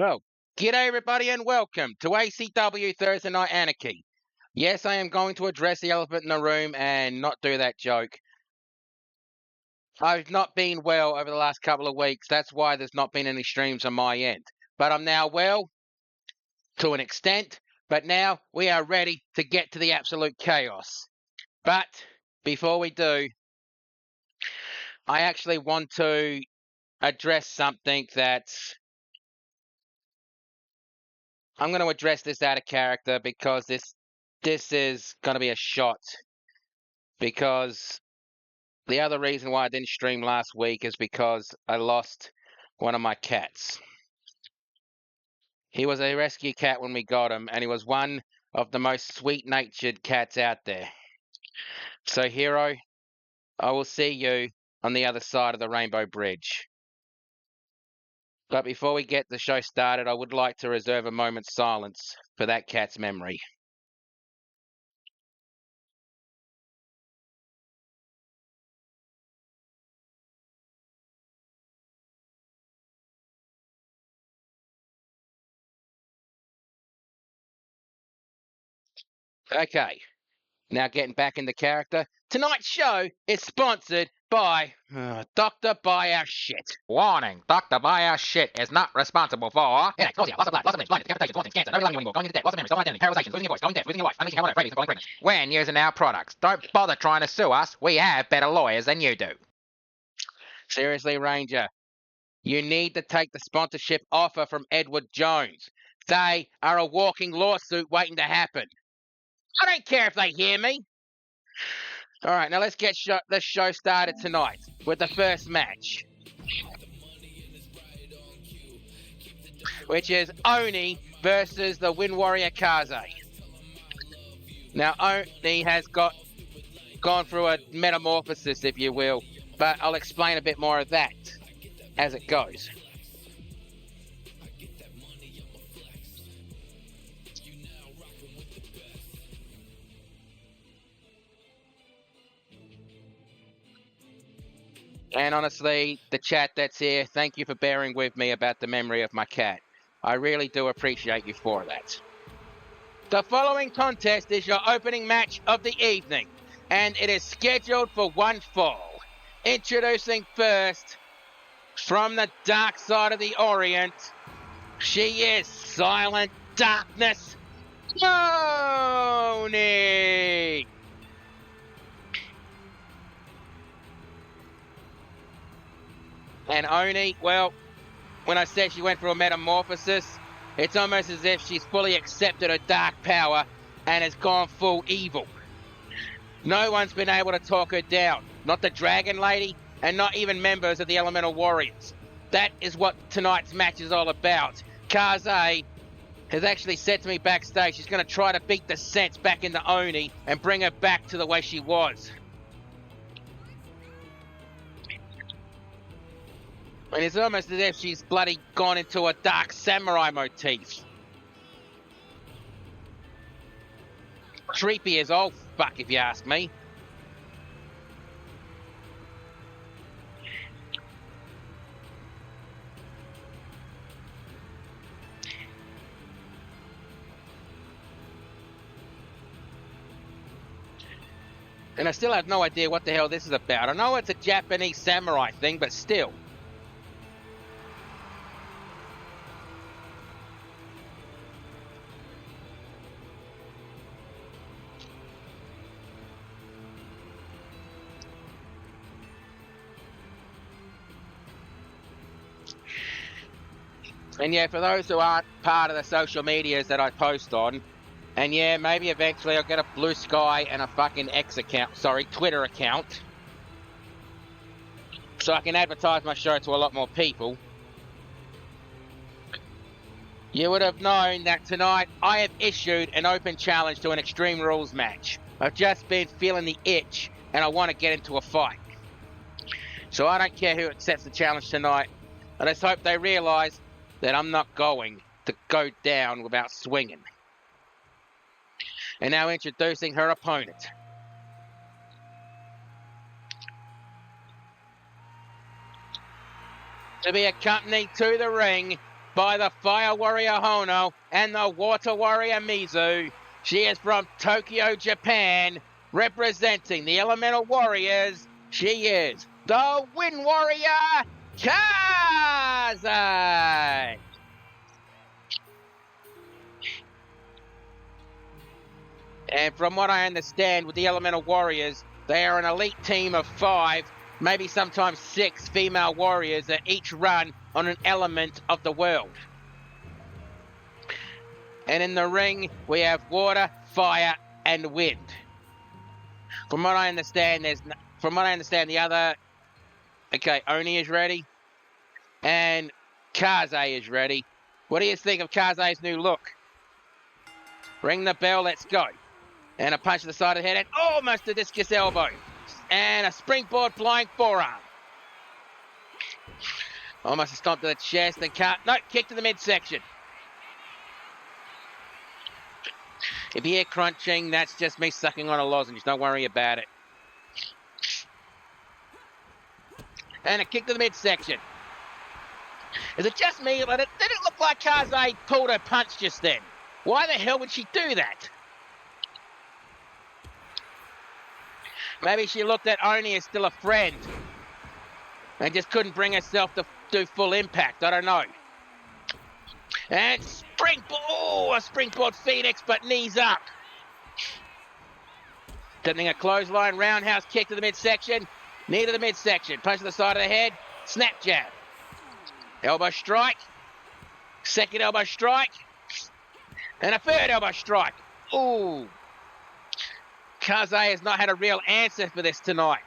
Well, g'day everybody and welcome to ACW Thursday Night Anarchy. Yes, I am going to address the elephant in the room and not do that joke. I've not been well over the last couple of weeks. That's why there's not been any streams on my end. But I'm now well, to an extent. But now we are ready to get to the absolute chaos. But before we do, I actually want to address something that's... I'm going to address this out of character because this is going to be a shot. Because the other reason why I didn't stream last week is because I lost one of my cats. He was a rescue cat when we got him, and he was one of the most sweet-natured cats out there. So, Hero, I will see you on the other side of the Rainbow Bridge. But before we get the show started, I would like to reserve a moment's silence for that cat's memory. Okay, now getting back into character. Tonight's show is sponsored by Dr. Buy Our Shit. Warning, Dr. Buy Our Shit is not responsible for headaches, nausea, loss of blood, loss of limbs, blindness, decapitation, vomiting, cancer, no relying anymore, going into debt, loss of memory, stolen identity, paralyzation, losing your voice, going deaf, losing your wife, unleashing hell on earth, rabies, and falling pregnant. when using our products. Don't bother trying to sue us. We have better lawyers than you do. Seriously, Ranger, you need to take the sponsorship offer from Edward Jones. They are a walking lawsuit waiting to happen. I don't care if they hear me. All right, now let's get this show started tonight with the first match, which is Oni versus the Wind Warrior Kaze. Now, Oni has gone through a metamorphosis, if you will, but I'll explain a bit more of that as it goes. And honestly, the chat that's here, thank you for bearing with me about the memory of my cat. I really do appreciate you for that. The following contest is your opening match of the evening, and it is scheduled for one fall. Introducing first, from the dark side of the Orient, she is Silent Darkness, Oni! And Oni, well, when I said she went through a metamorphosis, it's almost as if she's fully accepted her dark power and has gone full evil. No one's been able to talk her down. Not the Dragon Lady, and not even members of the Elemental Warriors. That is what tonight's match is all about. Kaze has actually said to me backstage she's going to try to beat the sense back into Oni and bring her back to the way she was. And it's almost as if she's bloody gone into a dark samurai motif. Creepy as all fuck, if you ask me. And I still have no idea what the hell this is about. I know it's a Japanese samurai thing, but still. And yeah, for those who aren't part of the social medias that I post on, and yeah, maybe eventually I'll get a Blue Sky and a fucking Twitter account, so I can advertise my show to a lot more people. You would have known that tonight I have issued an open challenge to an Extreme Rules match. I've just been feeling the itch, and I want to get into a fight. So I don't care who accepts the challenge tonight. I just hope they realise that I'm not going to go down without swinging. And now introducing her opponent. To be accompanied to the ring by the Fire Warrior Hono and the Water Warrior Mizu. She is from Tokyo, Japan, representing the Elemental Warriors. She is the Wind Warrior, Kaze! And from what I understand with the Elemental Warriors, they are an elite team of 5, maybe sometimes 6 female warriors that each run on an element of the world. And in the ring, we have water, fire, and wind. From what I understand, the other... Okay, Oni is ready. And Kaze is ready. What do you think of Kaze's new look? Ring the bell, let's go. And a punch to the side of the head and almost a discus elbow. And a springboard flying forearm. Almost a stomp to the chest and kick to the midsection. If you hear crunching, that's just me sucking on a lozenge. Don't worry about it. And a kick to the midsection. Is it just me? But it didn't look like Kaze pulled her punch just then. Why the hell would she do that? Maybe she looked at Oni as still a friend and just couldn't bring herself to do full impact. I don't know. And springboard. Oh, a springboard Phoenix, but knees up. Attempting a clothesline, roundhouse kick to the midsection. Knee to the midsection. Punch to the side of the head. Snap jab. Elbow strike. Second elbow strike. And a third elbow strike. Ooh. Kaze has not had a real answer for this tonight.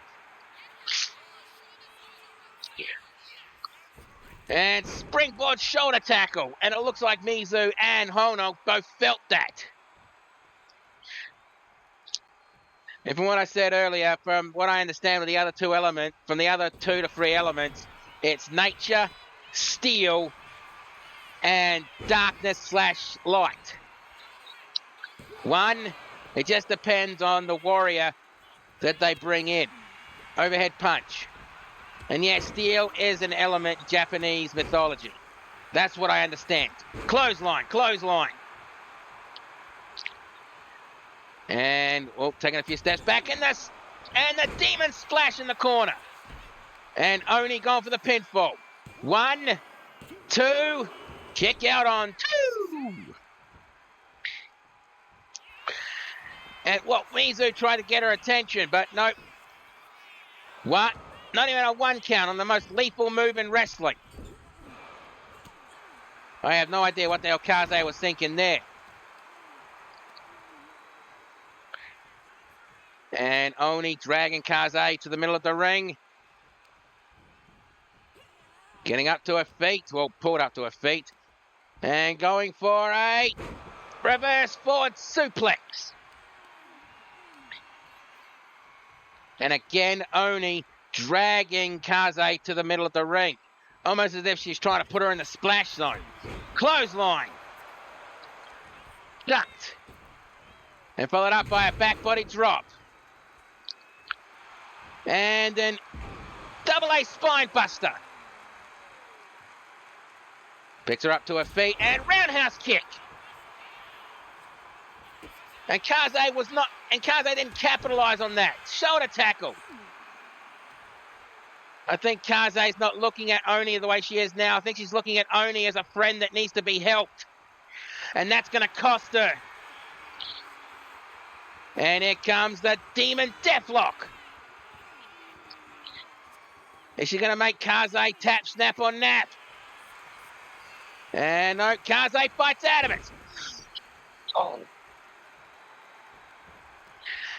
And springboard shoulder tackle. And it looks like Mizu and Hono both felt that. And from what I said earlier, from what I understand with the other two elements, from the other 2 to 3 elements, it's nature, steel, and darkness/light. One, it just depends on the warrior that they bring in. Overhead punch. And yes, steel is an element in Japanese mythology. That's what I understand. Clothesline. And, taking a few steps back. And the demon splash in the corner. And Oni going for the pinfall. 1, 2, kick out on 2. And, Mizu tried to get her attention, but nope. What? Not even a 1 count on the most lethal move in wrestling. I have no idea what the hell Kaze was thinking there. And Oni dragging Kaze to the middle of the ring. Getting up to her feet. Pulled up to her feet. And going for a reverse forward suplex. And again, Oni dragging Kaze to the middle of the ring. Almost as if she's trying to put her in the splash zone. Clothesline. Ducked. And followed up by a back body drop. And then double A spine buster. Picks her up to her feet and roundhouse kick. And Kaze didn't capitalize on that. Shoulder tackle. I think Kaze's not looking at Oni the way she is now. I think she's looking at Oni as a friend that needs to be helped. And that's going to cost her. And here comes the Demon Deathlock. Is she going to make Kaze tap, snap, or nap? And no, Kaze fights out of it. Oh.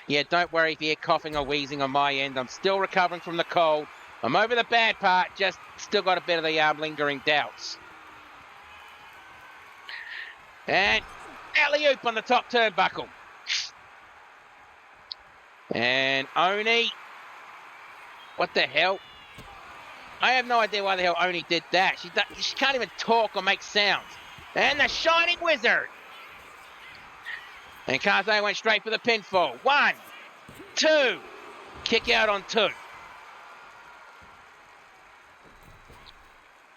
Yeah, don't worry if you hear coughing or wheezing on my end. I'm still recovering from the cold. I'm over the bad part, just still got a bit of the lingering doubts. And alley-oop on the top turnbuckle. And Oni. What the hell? I have no idea why the hell Oni did that. She can't even talk or make sounds. And the Shining Wizard. And Kaze went straight for the pinfall. 1, 2. Kick out on 2.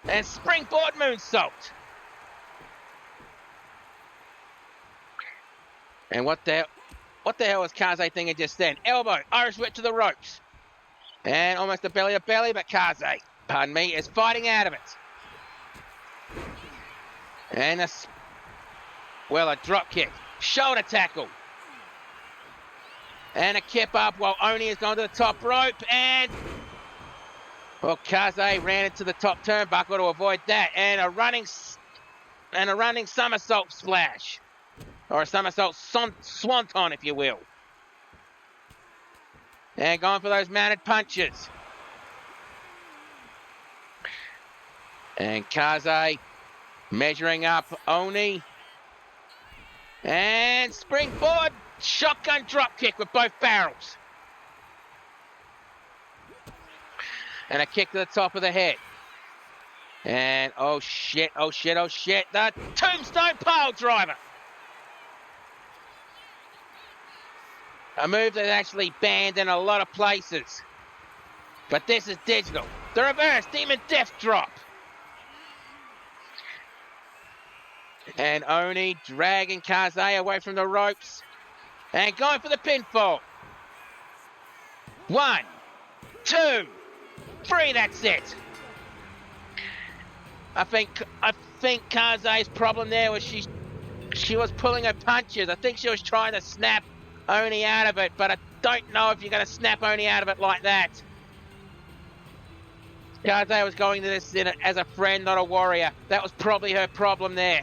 And springboard moonsault. And what the hell was Kaze thinking just then? Elbow, Irish whip to the ropes. And almost a belly to belly, but Kaze, pardon me, is fighting out of it. And a drop kick. Shoulder tackle. And a kip up while Oni has gone to the top rope. And, well, Kaze ran into the top turnbuckle to avoid that. And a running somersault splash. Or a somersault swanton, if you will. And going for those mounted punches. And Kaze measuring up Oni. And springboard shotgun drop kick with both barrels. And a kick to the top of the head. And oh shit. The tombstone pile driver. A move that's actually banned in a lot of places. But this is digital. The reverse demon death drop. And Oni dragging Kaze away from the ropes. And going for the pinfall. 1, 2, 3, that's it. I think Kaze's problem there was she was pulling her punches. I think she was trying to snap Oni out of it, but I don't know if you're going to snap Oni out of it like that. Kaze was going to this as a friend, not a warrior. That was probably her problem there.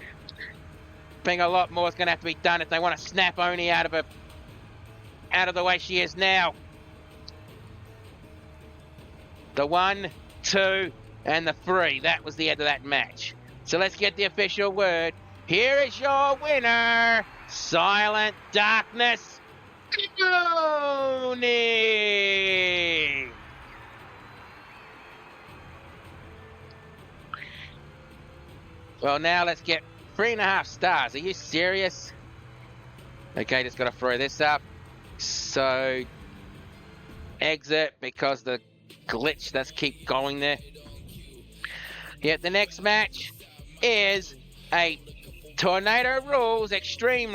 I think a lot more is going to have to be done if they want to snap Oni out of the way she is now. The 1, 2, and the 3. That was the end of that match. So let's get the official word. Here is your winner, Silent Darkness, Oni. Well, now let's get 3.5 stars. Are you serious? Okay, just got to throw this up. So, exit because the glitch does keep going there. Yeah, the next match is a Tornado Extreme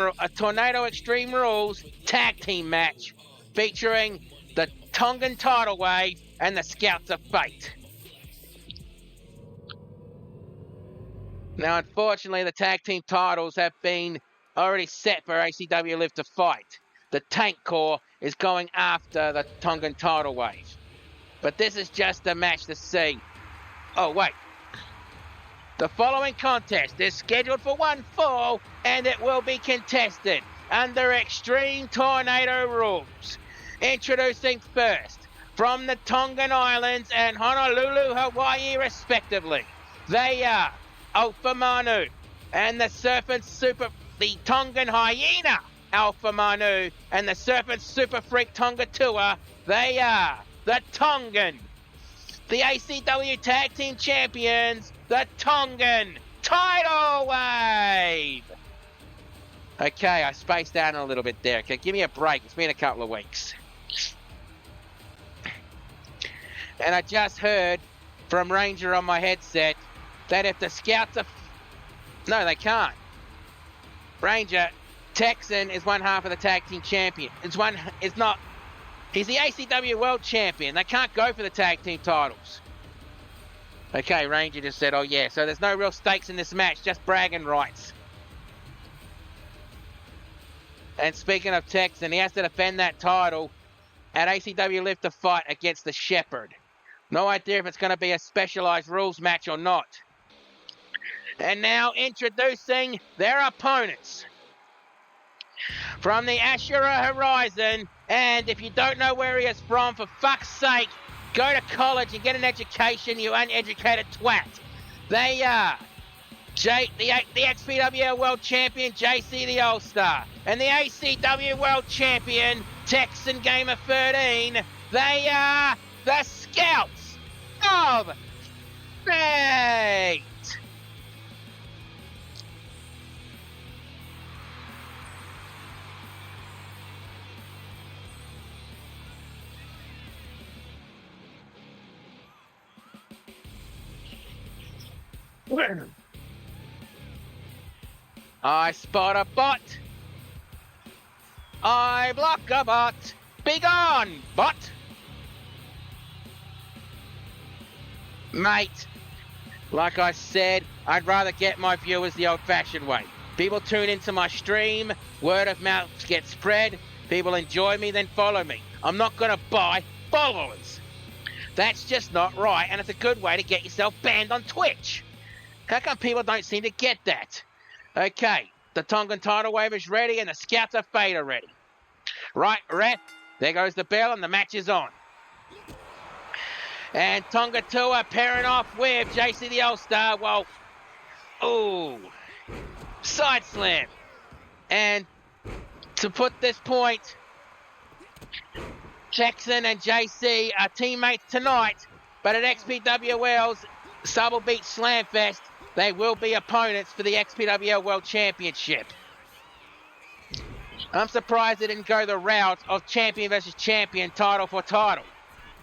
Rules tag team match featuring the Tongan Tidal Wave and the Scouts of Fate. Now, unfortunately, the tag team titles have been already set for ACW Live to Fight. The Tank Corps is going after the Tongan Tidal Wave. But this is just a match to see. Oh, wait. The following contest is scheduled for one fall, and it will be contested under Extreme Tornado Rules. Introducing first, from the Tongan Islands and Honolulu, Hawaii, respectively, they are Alpha Manu and the Tongan Hyena Alpha Manu and the Serpent Super Freak Tonga Tour. They are the Tongan, the ACW Tag Team Champions, the Tongan Tidal Wave. Okay, I spaced out a little bit there. Okay, give me a break. It's been a couple of weeks. And I just heard from Ranger on my headset that if the Scouts are... No, they can't. Ranger, Texan is one half of the tag team champion. He's the ACW World Champion. They can't go for the tag team titles. Okay, Ranger just said, oh yeah, so there's no real stakes in this match, just bragging rights. And speaking of Texan, he has to defend that title at ACW Live to Fight against the Shepherd. No idea if it's going to be a specialized rules match or not. And now introducing their opponents. From the Ashura Horizon, and if you don't know where he is from, for fuck's sake, go to college and get an education, you uneducated twat. They are the XPW World Champion, JC the All-Star, and the ACW World Champion, Texan Gamer 13. They are the Scouts of Fate. I spot a bot. I block a bot. Be gone, bot. Mate, like I said, I'd rather get my viewers the old-fashioned way. People tune into my stream, word of mouth gets spread, people enjoy me, then follow me. I'm not going to buy followers. That's just not right, and it's a good way to get yourself banned on Twitch. How come people don't seem to get that? Okay, the Tongan tidal wave is ready and the scouts are fade already. Right, ref, there goes the bell and the match is on. And Tonga Tua pairing off with JC the All-Star. Well, ooh, side slam. And to put this point, Jackson and JC are teammates tonight, but at XPWL's Subtle Beach Slamfest, they will be opponents for the XPWL World Championship. I'm surprised they didn't go the route of champion versus champion, title for title,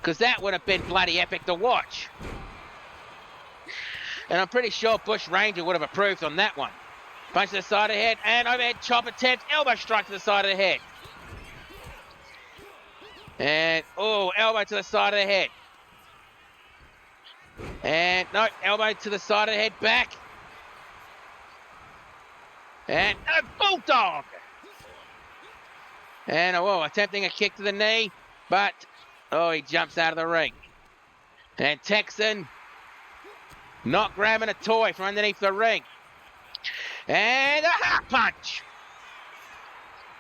because that would have been bloody epic to watch. And I'm pretty sure Bush Ranger would have approved on that one. Punch to the side of the head, and overhead chop attempt, elbow strike to the side of the head. And, oh, elbow to the side of the head. And, no, elbow to the side of the head, back. And, no, bulldog. And, oh, attempting a kick to the knee, but, oh, he jumps out of the ring. And Texan not grabbing a toy from underneath the ring. And a heart punch.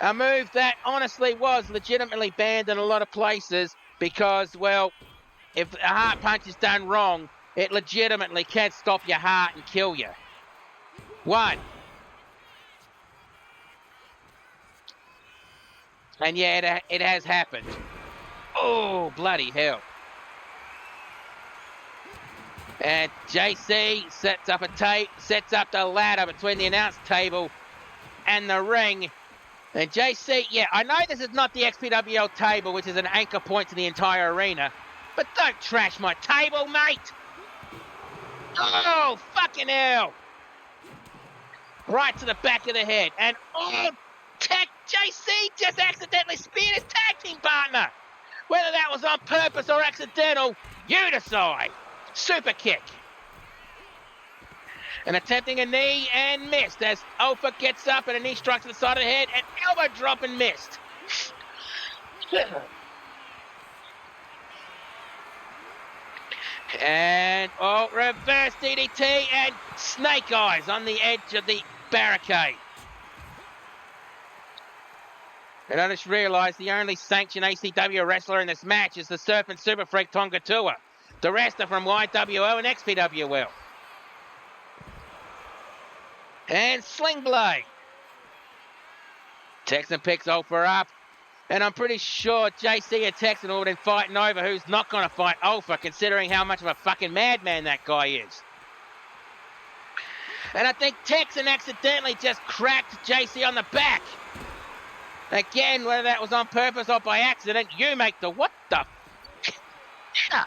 A move that honestly was legitimately banned in a lot of places because, well, if a heart punch is done wrong, it legitimately can stop your heart and kill you. One. And yeah, it has happened. Oh, bloody hell. And JC sets up the ladder between the announce table and the ring. And JC, yeah, I know this is not the XPWL table, which is an anchor point to the entire arena, but don't trash my table, mate. Oh, fucking hell. Right to the back of the head. And, oh, JC just accidentally speared his tag team partner. Whether that was on purpose or accidental, you decide. Super kick. And attempting a knee and missed as Alpha gets up and a knee strikes to the side of the head and elbow drop and missed. And, oh, reverse DDT and snake eyes on the edge of the barricade. And I just realised the only sanctioned ACW wrestler in this match is the Surf and Super Freak Tonga Tua. The rest are from YWO and XPWL. And Sling Blade. Texan picks Alpha up. And I'm pretty sure JC and Texan will be fighting over who's not going to fight Alpha, considering how much of a fucking madman that guy is. And I think Texan accidentally just cracked JC on the back. Again, whether that was on purpose or by accident, you make the what the... Yeah.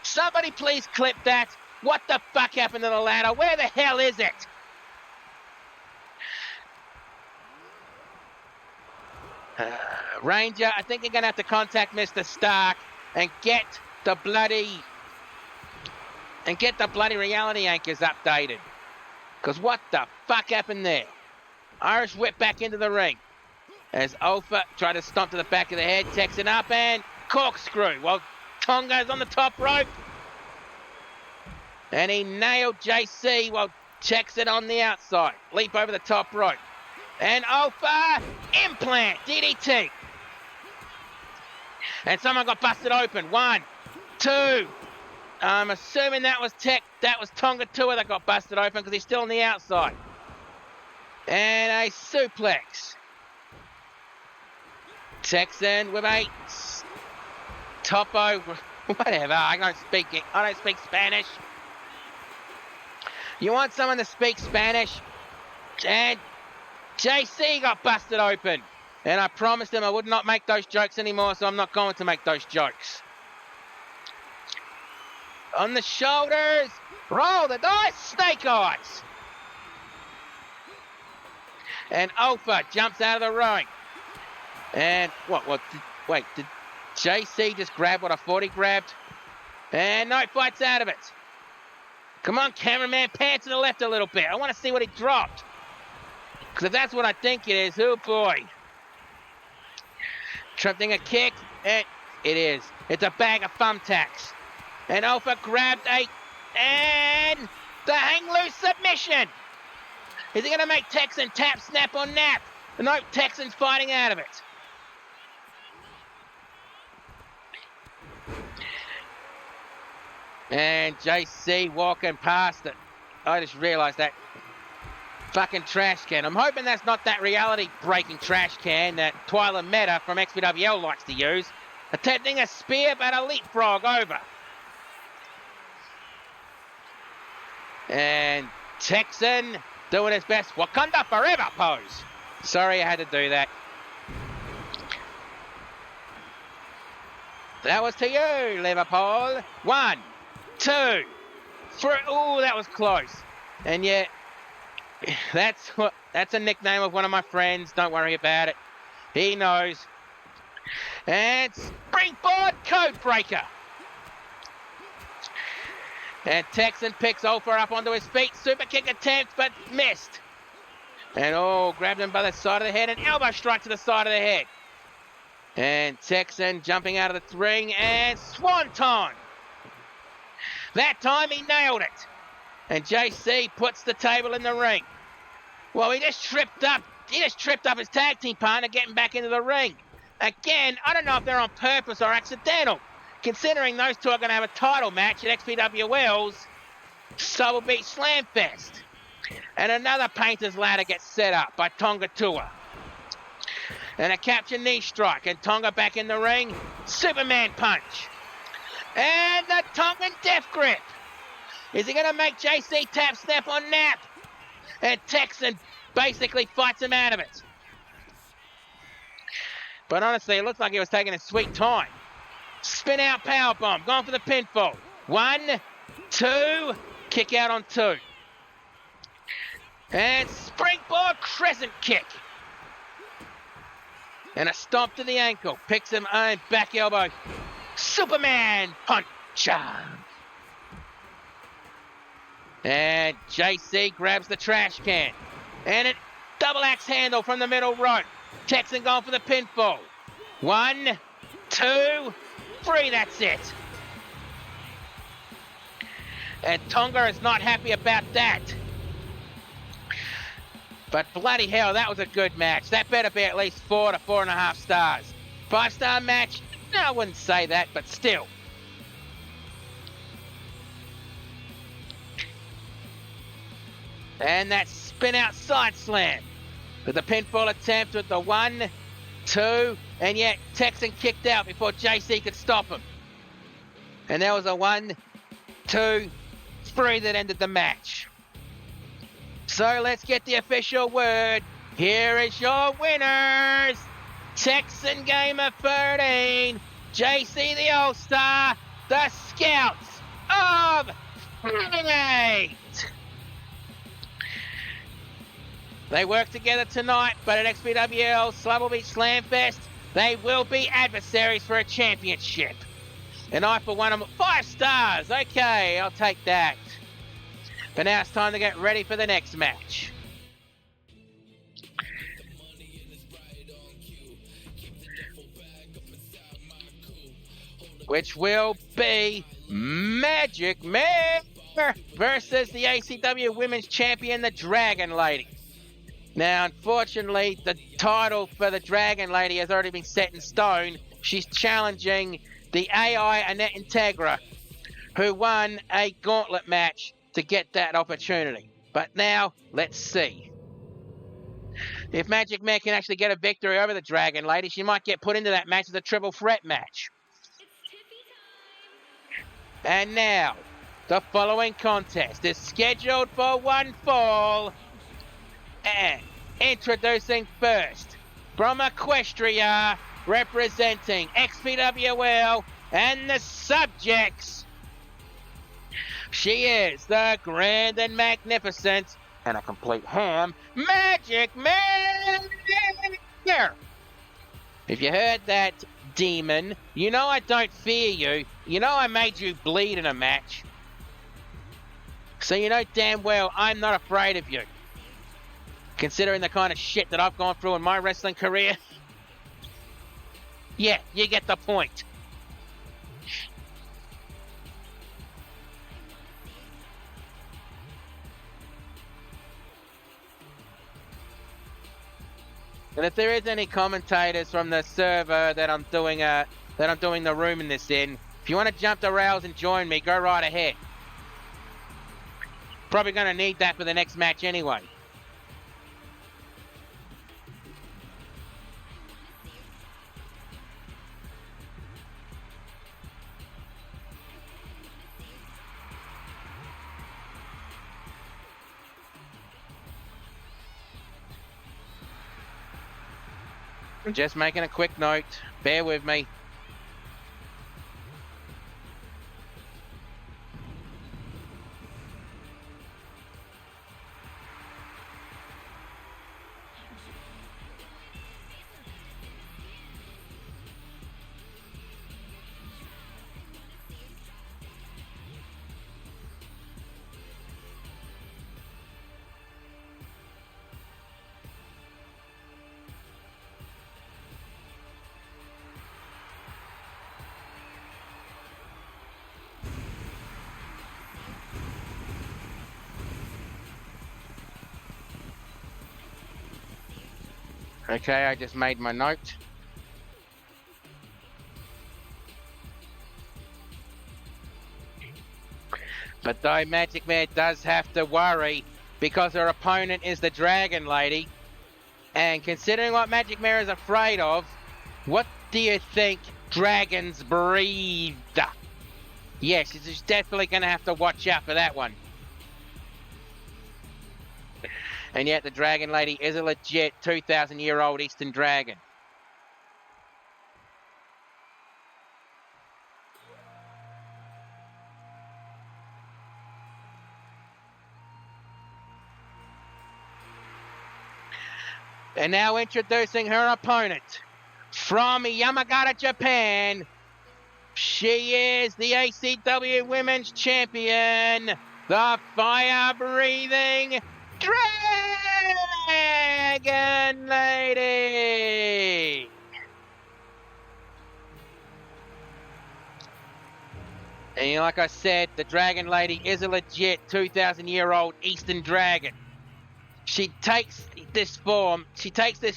Somebody please clip that. What the fuck happened to the ladder? Where the hell is it? Ranger, I think you're going to have to contact Mr. Stark and get the bloody reality anchors updated. Because what the fuck happened there? Irish whip back into the ring. As Alpha tried to stomp to the back of the head, Texan up and corkscrew. Well, Tonga's on the top rope. And he nailed JC while Texan on the outside. Leap over the top rope. And Alpha implant DDT. And someone got busted open. 1, 2. I'm assuming that was Tonga Tua that got busted open because he's still on the outside. And a suplex. Texan with a topo. Whatever. I don't speak Spanish. You want someone to speak Spanish? And JC got busted open. And I promised him I would not make those jokes anymore, so I'm not going to make those jokes. On the shoulders. Roll the dice, snake eyes. And Alpha jumps out of the ring. And wait, did JC just grab what I thought he grabbed? And no, fights out of it. Come on, cameraman, pan to the left a little bit. I want to see what he dropped. Because if that's what I think it is, oh boy. Attempting a kick, and it is. It's a bag of thumbtacks. And Alpha grabbed and the hang loose submission. Is he going to make Texan tap, snap, or nap? No, Texan's fighting out of it. And JC walking past it. I just realised that fucking trash can. I'm hoping that's not that reality-breaking trash can that Twyla Meta from XPWL likes to use. Attempting a spear, but a leapfrog over. And Texan doing his best Wakanda Forever pose. Sorry I had to do that. That was to you, Liverpool. 1, 2, 3. Oh, that was close. And yet, that's a nickname of one of my friends. Don't worry about it. He knows. And springboard code breaker. And Texan picks Alpha up onto his feet. Super kick attempt, but missed. And grabbed him by the side of the head. And elbow strike to the side of the head. And Texan jumping out of the ring. And swanton. That time he nailed it. And JC puts the table in the ring. Well, he just tripped up his tag team partner getting back into the ring. Again, I don't know if they're on purpose or accidental, considering those two are going to have a title match at XPWL's Soul Beat Slam Fest. And another painter's ladder gets set up by Tonga Tua. And a capture knee strike, and Tonga back in the ring. Superman punch. And the Tongan death grip. Is he going to make JC tap, snap, or nap? And Texan basically fights him out of it. But honestly, it looks like he was taking a sweet time. Spin out powerbomb, going for the pinfall. 1, 2, kick out on 2. And springboard crescent kick. And a stomp to the ankle. Picks him on back elbow. Superman puncher. And JC grabs the trash can. And a double axe handle from the middle rope. Texan going for the pinfall. 1, 2, 3, that's it. And Tonga is not happy about that. But bloody hell, that was a good match. That better be at least 4 to 4.5 stars. 5-star match? No, I wouldn't say that, but still. And that spin out side slam. With the pinfall attempt with the 1, 2, and yet Texan kicked out before JC could stop him. And there was a 1, 2, 3 that ended the match. So let's get the official word. Here is your winners. Texan Gamer 13, JC the All-Star, the Scouts of Fate. They work together tonight, but at XPWL Slubble Beach Slam Fest, they will be adversaries for a championship. And I, for one, am 5 stars. Okay, I'll take that. But now it's time to get ready for the next match. Which will be Magic Mare versus the ACW Women's Champion, the Dragon Lady. Now, unfortunately, the title for the Dragon Lady has already been set in stone. She's challenging the AI Annette Integra, who won a gauntlet match to get that opportunity. But now, let's see. If Magic Mare can actually get a victory over the Dragon Lady, she might get put into that match as a triple threat match. And now, the following contest is scheduled for one fall. And introducing first, from Equestria, representing XPWL and the subjects, She is the grand and magnificent and a complete ham, Magic Mare! If you heard that, demon, you know I don't fear you. You know I made you bleed in a match. So you know damn well I'm not afraid of you. Considering the kind of shit that I've gone through in my wrestling career. Yeah, you get the point. And if there is any commentators from the server that I'm doing the room in this in, if you want to jump the rails and join me, go right ahead. Probably going to need that for the next match anyway. Just making a quick note. Bear with me. Okay, I just made my note. But though Magic Mare does have to worry because her opponent is the Dragon Lady, and considering what Magic Mare is afraid of, what do you think dragons breathe? Yes, she's definitely going to have to watch out for that one. And yet the Dragon Lady is a legit 2,000-year-old Eastern Dragon. And now introducing her opponent from Yamagata, Japan. She is the ACW Women's Champion, the fire-breathing Dragon Lady. And like I said, the Dragon Lady is a legit 2,000-year-old Eastern Dragon. She takes this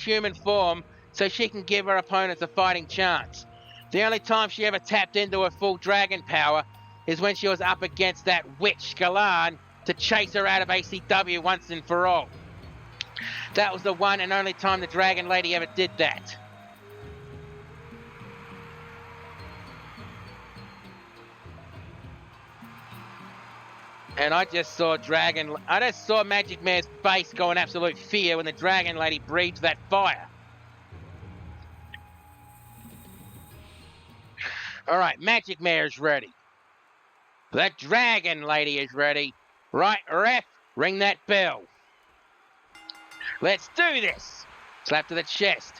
human form so she can give her opponents a fighting chance. The only time she ever tapped into her full dragon power is when she was up against that witch Galan to chase her out of ACW once and for all. That was the one and only time the Dragon Lady ever did that. And I just saw Magic Mare's face go in absolute fear when the Dragon Lady breathed that fire. All right, Magic Mare is ready. The Dragon Lady is ready. Right, ref, ring that bell. Let's do this. Slap to the chest.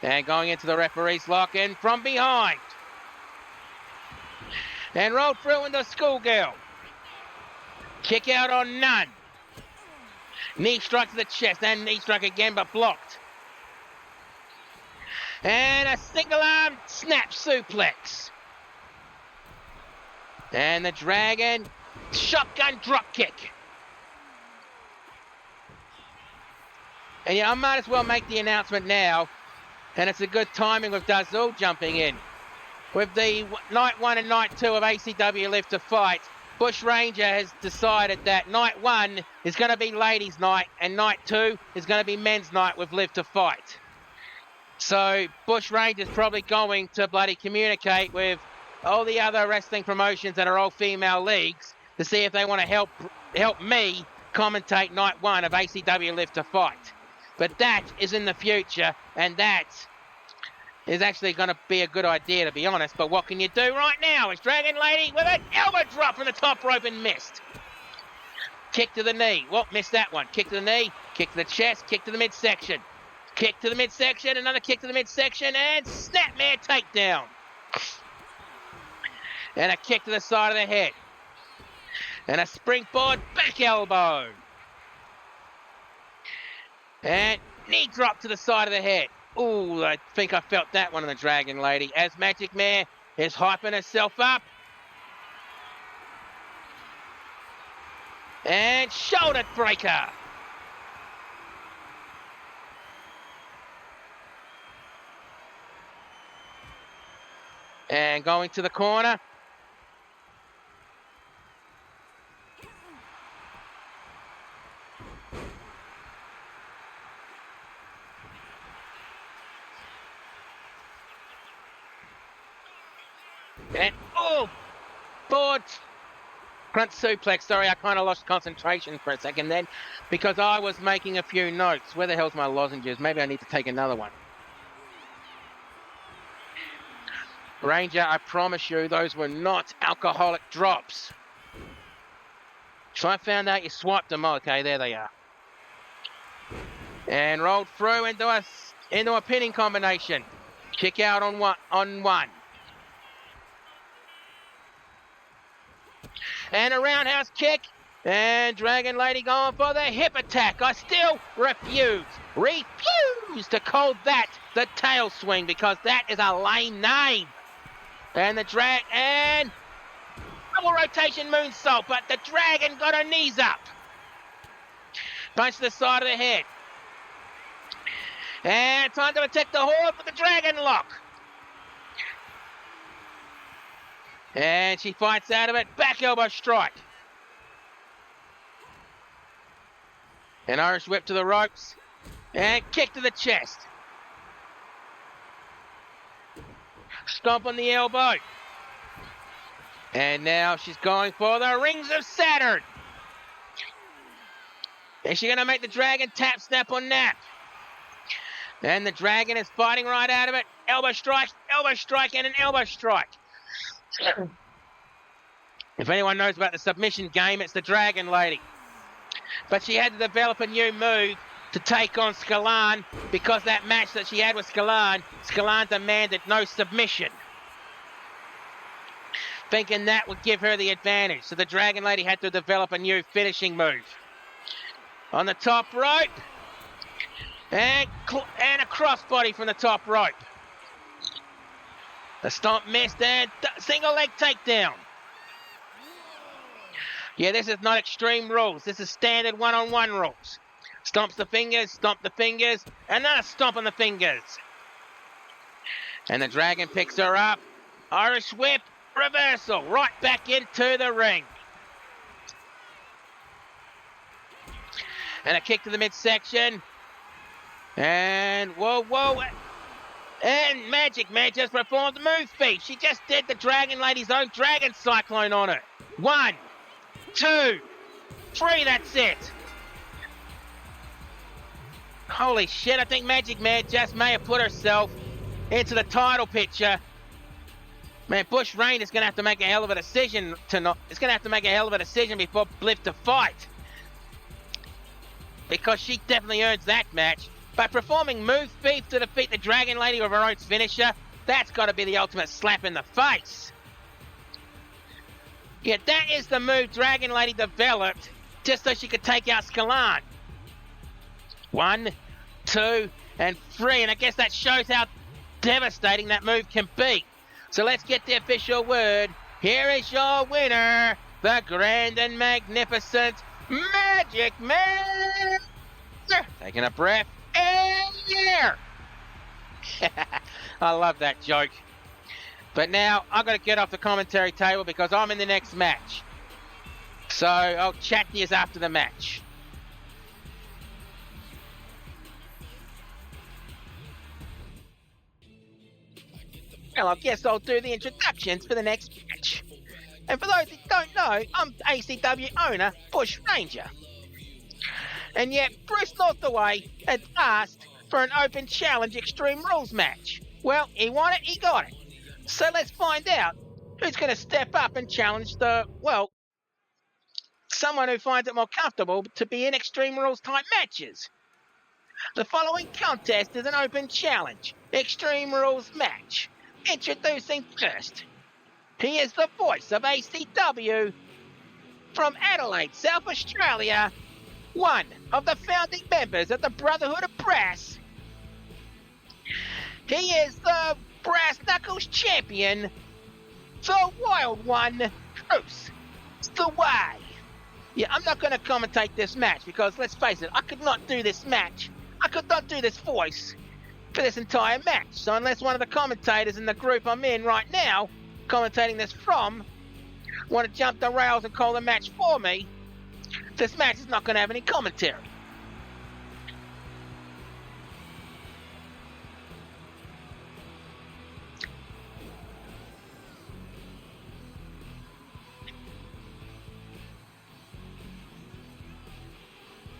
And going into the referee's lock in from behind. And rolled through into Schoolgirl. Kick out on none. Knee strike to the chest and knee strike again, but blocked. And a single arm snap suplex. And the Dragon shotgun drop kick. And yeah, I might as well make the announcement now. And it's a good timing with Dazul jumping in. With the Night 1 and Night 2 of ACW Live to Fight, Bush Ranger has decided that Night 1 is going to be ladies' night and Night 2 is going to be men's night with Live to Fight. So Bush Ranger's probably going to bloody communicate with all the other wrestling promotions that are all female leagues to see if they want to help me commentate Night 1 of ACW Live to Fight. But that is in the future, and that is actually going to be a good idea, to be honest. But what can you do right now? It's Dragon Lady with an elbow drop from the top rope and missed. Kick to the knee. Well, missed that one. Kick to the knee, kick to the chest, kick to the midsection. Kick to the midsection, another kick to the midsection, and snapmare takedown. And a kick to the side of the head. And a springboard back elbow. And knee drop to the side of the head. Ooh, I think I felt that one on the Dragon Lady. As Magic Mare is hyping herself up. And shoulder breaker. And going to the corner. And, oh, board front suplex. Sorry, I kind of lost concentration for a second then because I was making a few notes. Where the hell's my lozenges? Maybe I need to take another one. Ranger, I promise you, those were not alcoholic drops. So I found out you swiped them. Okay, there they are. And rolled through into a pinning combination. Kick out on one. And a roundhouse kick. And Dragon Lady going for the hip attack. I still refuse to call that the tail swing because that is a lame name. And the double rotation moonsault, but the Dragon got her knees up. Punch to the side of the head. And time to attack the Horde with the Dragon lock. And she fights out of it. Back elbow strike. An Irish whip to the ropes. And kick to the chest. Stomp on the elbow. And now she's going for the Rings of Saturn. Is she going to make the Dragon tap, snap, or nap? And the Dragon is fighting right out of it. Elbow strike, and an elbow strike. If anyone knows about the submission game, it's the Dragon Lady. But she had to develop a new move to take on Scalan because that match that she had with Scalan demanded no submission. Thinking that would give her the advantage. So the Dragon Lady had to develop a new finishing move. On the top rope. And a crossbody from the top rope. The stomp missed and single leg takedown. Yeah, this is not Extreme Rules. This is standard one-on-one rules. Stomps the fingers, stomp the fingers, another stomp on the fingers. And the Dragon picks her up. Irish whip, reversal, right back into the ring. And a kick to the midsection. And whoa. And Magic Man just performed the move feat. She just did the Dragon Lady's own Dragon Cyclone on her. 1, 2, 3, that's it. Holy shit, I think Magic Man just may have put herself into the title picture. Man, Bush Rain is going to have to make a hell of a decision tonight. It's going to have to make a hell of a decision before Bliff to fight. Because she definitely earns that match. By performing move feats to defeat the Dragon Lady with her own finisher, that's got to be the ultimate slap in the face. Yeah, that is the move Dragon Lady developed just so she could take out Scalan. 1, 2, and 3. And I guess that shows how devastating that move can be. So let's get the official word. Here is your winner, the grand and magnificent Magic Man. Taking a breath. And yeah. I love that joke. But now I've got to get off the commentary table because I'm in the next match. So I'll chat to you after the match. Well, I guess I'll do the introductions for the next match. And for those that don't know, I'm ACW owner, Bush Ranger. And yet, Bruce Northaway had asked for an open challenge Extreme Rules match. Well, he wanted, he got it. So let's find out who's going to step up and challenge someone who finds it more comfortable to be in Extreme Rules type matches. The following contest is an open challenge, Extreme Rules match. Introducing first, he is the voice of ACW from Adelaide, South Australia, one of the founding members of the Brotherhood of Brass. He is the Brass Knuckles champion, the Wild One, Bruce the Way. Yeah, I'm not going to commentate this match because, let's face it, I could not do this match. I could not do this voice for this entire match. So unless one of the commentators in the group I'm in right now, commentating this from, want to jump the rails and call the match for me, this match is not going to have any commentary.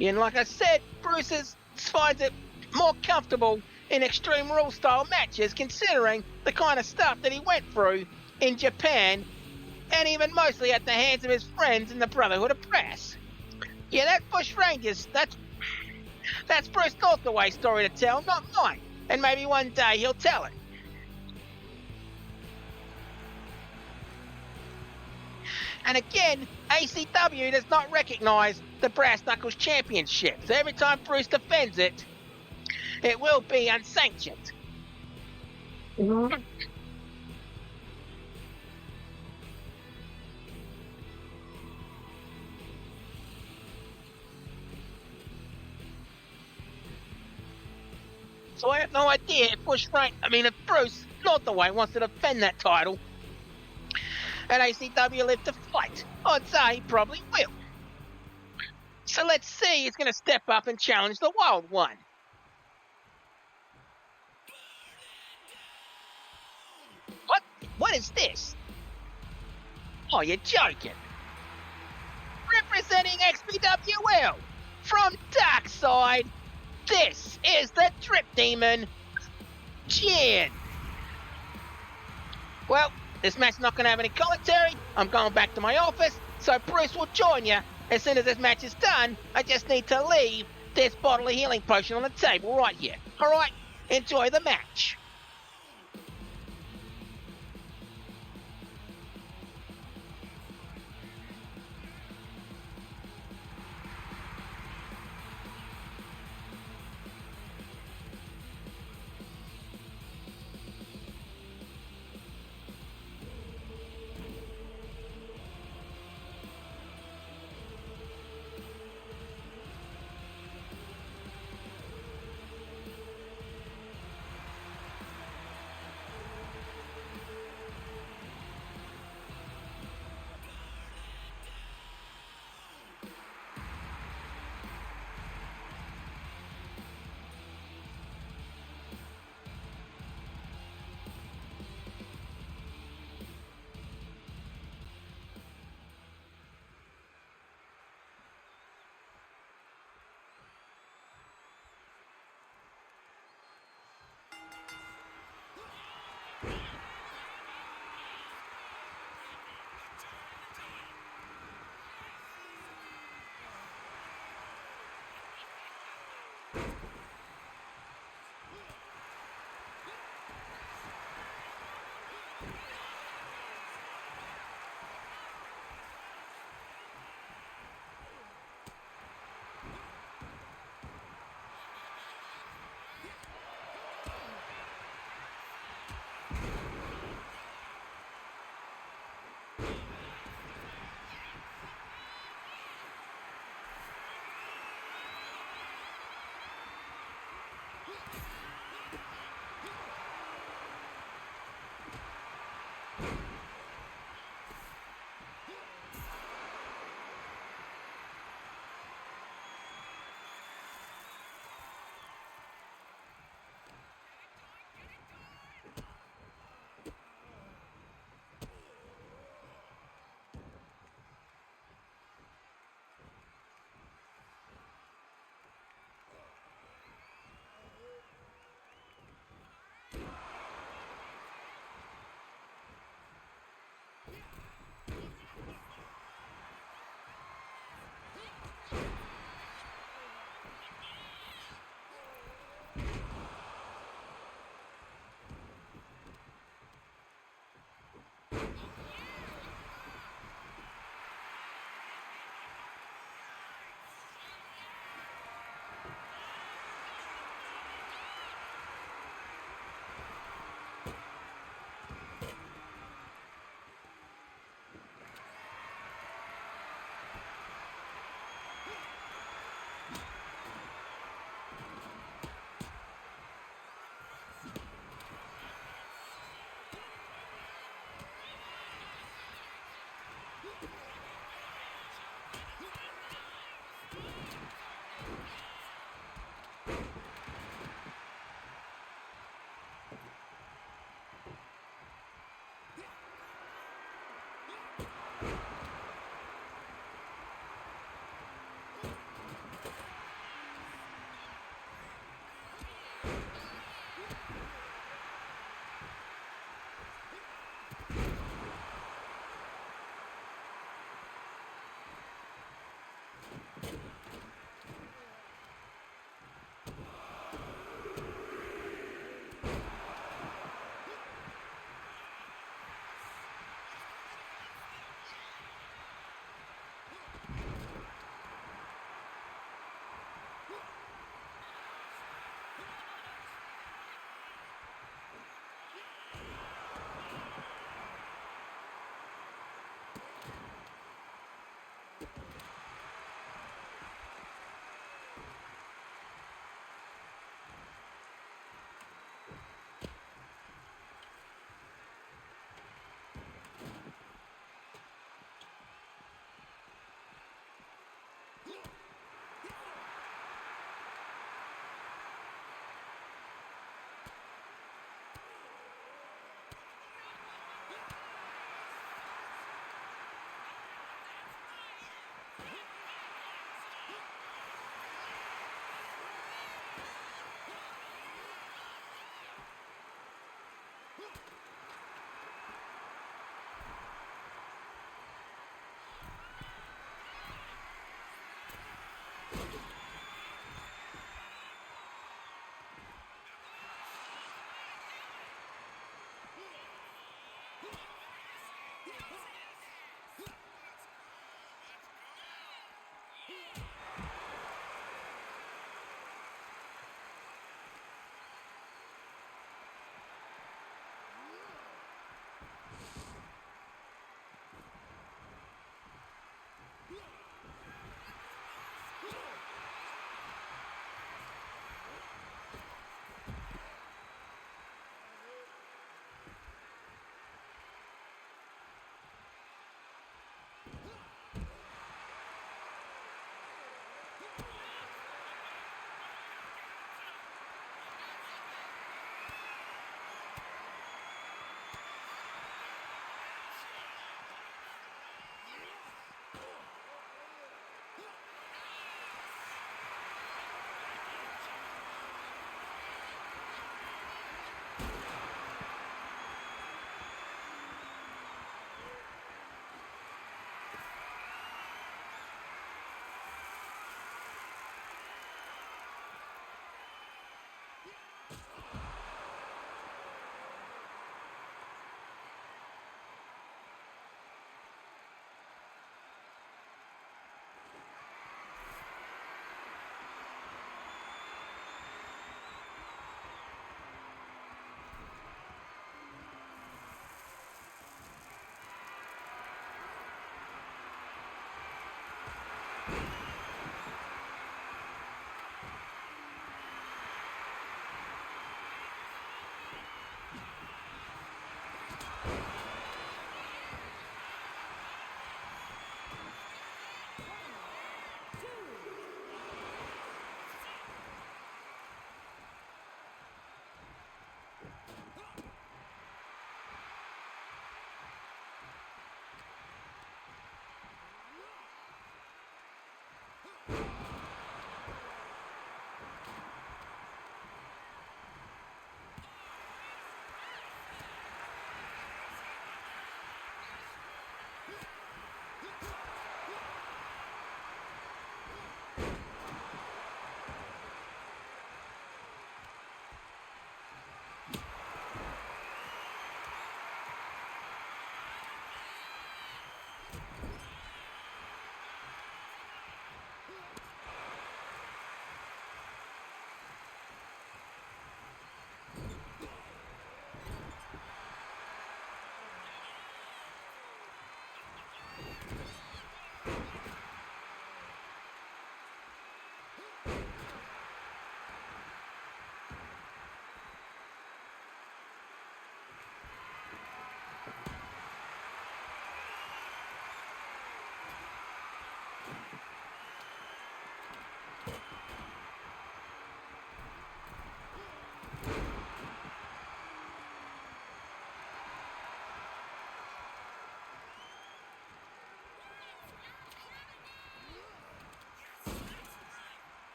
And like I said, Bruce finds it more comfortable in Extreme Rules style matches, considering the kind of stuff that he went through in Japan, and even mostly at the hands of his friends in the Brotherhood of Brass. Yeah, that Bush Rangers, that's Bruce Northaway's story to tell, not mine. And maybe one day he'll tell it. And again, ACW does not recognize the Brass Knuckles Championship. So every time Bruce defends it, it will be unsanctioned. So I have no idea if if Bruce Northaway wants to defend that title and ACW live to fight. I'd say he probably will. So let's see, he's going to step up and challenge the Wild One. What is this? Oh, you're joking. Representing XPWL from Darkside, this is the Drip Demon, Jin. Well, this match's not going to have any commentary. I'm going back to my office, so Bruce will join you as soon as this match is done. I just need to leave this bottle of healing potion on the table right here. All right, enjoy the match.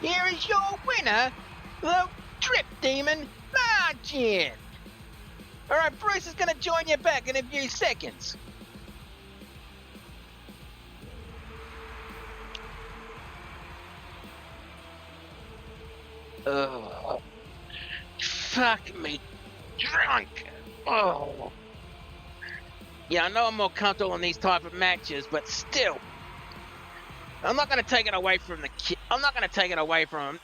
Here is your winner, the Trip Demon Margin. All right, Bruce is going to join you back in a few seconds. Ugh. Fuck me drunk. Oh. Yeah, I know I'm more comfortable in these type of matches, but still, I'm not going to take it away from the kid. I'm not going to take it away from him.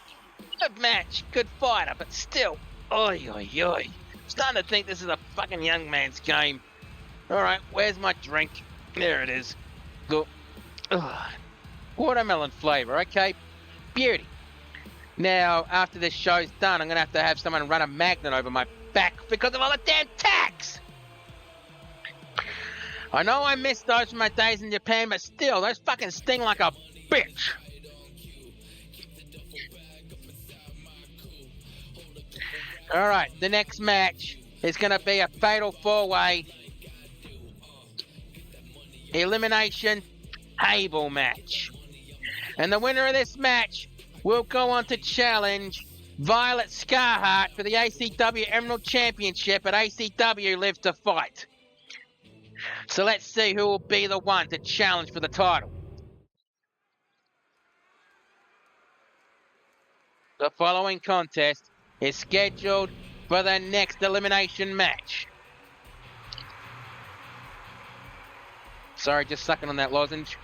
Good match, good fighter, but still, oi, oi, oi. I'm starting to think this is a fucking young man's game. All right, where's my drink? There it is. Go. Ugh. Watermelon flavor, okay, beauty. Now, after this show's done, I'm going to have someone run a magnet over my back because of all the damn tax. I know I missed those from my days in Japan, but still, those fucking sting like a bitch. All right, the next match is going to be a fatal four-way elimination table match. And the winner of this match will go on to challenge Violet Scarheart for the ACW Emerald Championship at ACW Live to Fight. So let's see who will be the one to challenge for the title. The following contest is scheduled for the next elimination match. Sorry, just sucking on that lozenge.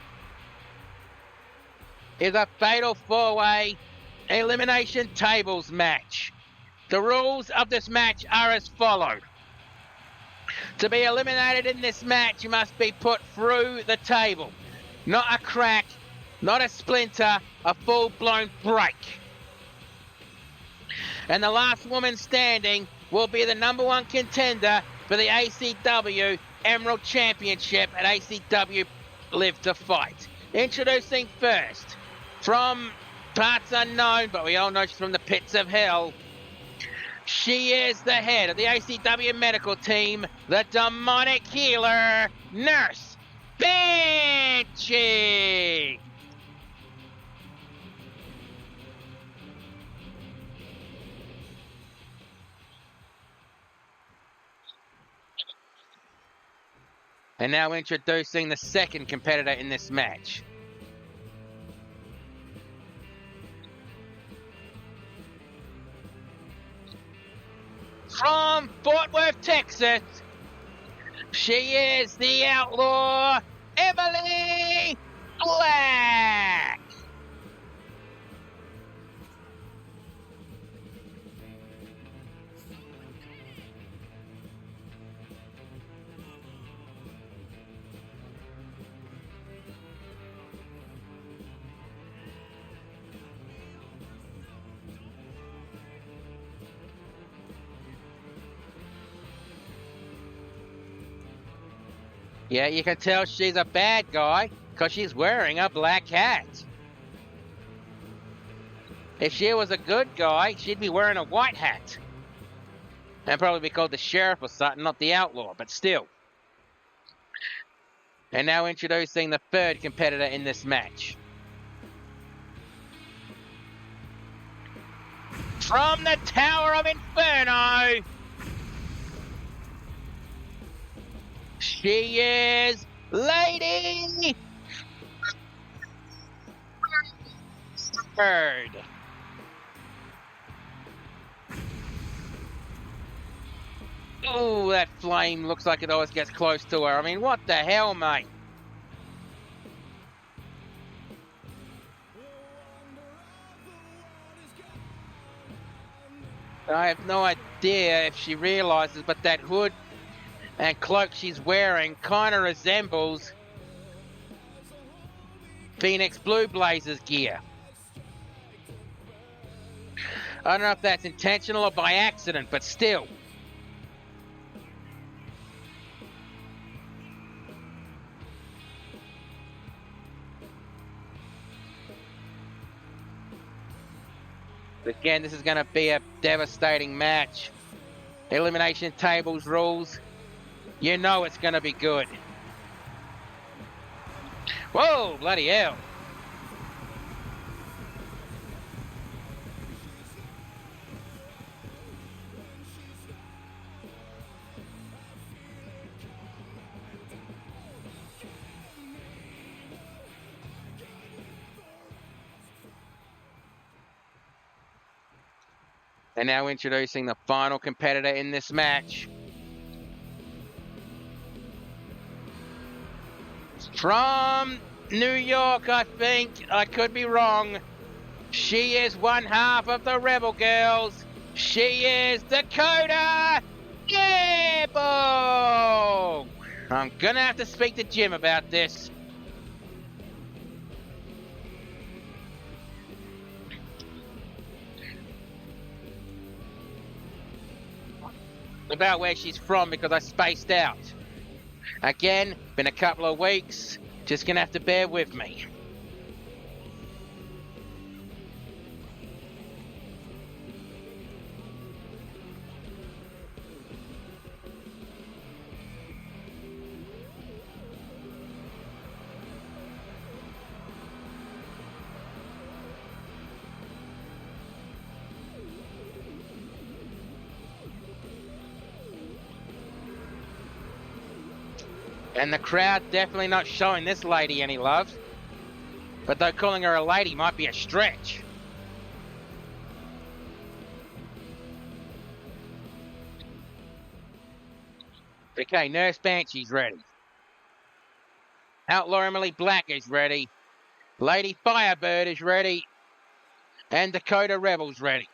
Is a fatal four-way elimination tables match. The rules of this match are as follows. To be eliminated in this match, you must be put through the table. Not a crack, not a splinter, a full-blown break. And the last woman standing will be the number one contender for the ACW Emerald Championship at ACW Live to Fight. Introducing first, from parts unknown, but we all know she's from the pits of hell. She is the head of the ACW medical team, the demonic healer, Nurse Banshee. And now introducing the second competitor in this match. From Fort Worth, Texas, she is the outlaw, Emily Black. Yeah, you can tell she's a bad guy because she's wearing a black hat. If she was a good guy, she'd be wearing a white hat. And probably be called the sheriff or something, not the outlaw, but still. And now introducing the third competitor in this match. From the Tower of Inferno, she is Lady Bird. Ooh, that flame looks like it always gets close to her. I mean, what the hell, mate? I have no idea if she realizes, but that hood and cloak she's wearing kind of resembles Phoenix Blue Blazers gear. I don't know if that's intentional or by accident, but still. Again, this is going to be a devastating match. Elimination tables rules. You know it's going to be good. Whoa, bloody hell. And now introducing the final competitor in this match. From New York, I think. I could be wrong. She is one half of the Rebel Girls. She is Dakota Rebel. I'm gonna have to speak to Jim about this. About where she's from because I spaced out. Again, been a couple of weeks. Just gonna have to bear with me. And the crowd definitely not showing this lady any love. But though calling her a lady might be a stretch. Okay, Nurse Banshee's ready. Outlaw Emily Black is ready. Lady Firebird is ready. And Dakota Rebel's ready.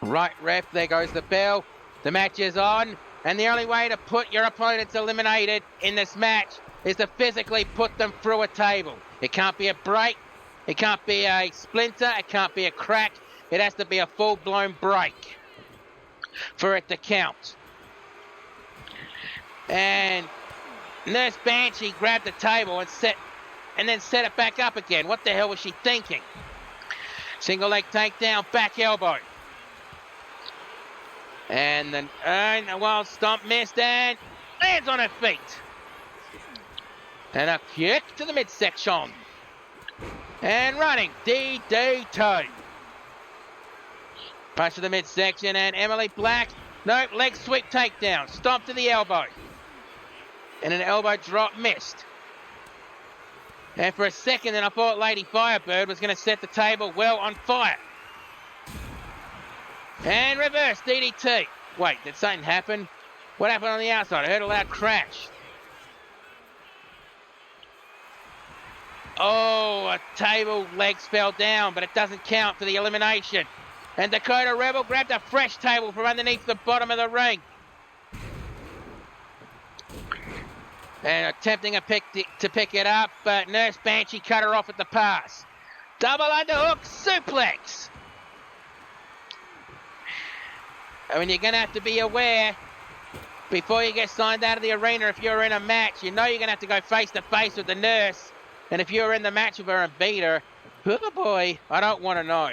Right, ref, there goes the bell. The match is on. And the only way to put your opponents eliminated in this match is to physically put them through a table. It can't be a break. It can't be a splinter. It can't be a crack. It has to be a full-blown break for it to count. And Nurse Banshee grabbed the table and then set it back up again. What the hell was she thinking? Single leg takedown, back elbow. And then a wild stomp missed and lands on her feet. And a kick to the midsection. And running, DDT. Punch to the midsection and Emily Black. Nope, leg sweep takedown. Stomp to the elbow. And an elbow drop missed. And for a second then I thought Lady Firebird was going to set the table well on fire. And reverse DDT. Wait, did something happen? What happened on the outside? I heard a loud crash. Oh, a table legs fell down, but it doesn't count for the elimination. And Dakota Rebel grabbed a fresh table from underneath the bottom of the ring. And attempting to pick it up, but Nurse Banshee cut her off at the pass. Double underhook suplex. I mean, you're going to have to be aware before you get signed out of the arena if you're in a match. You know you're going to have to go face-to-face with the nurse. And if you're in the match with her and beat her, oh boy, I don't want to know.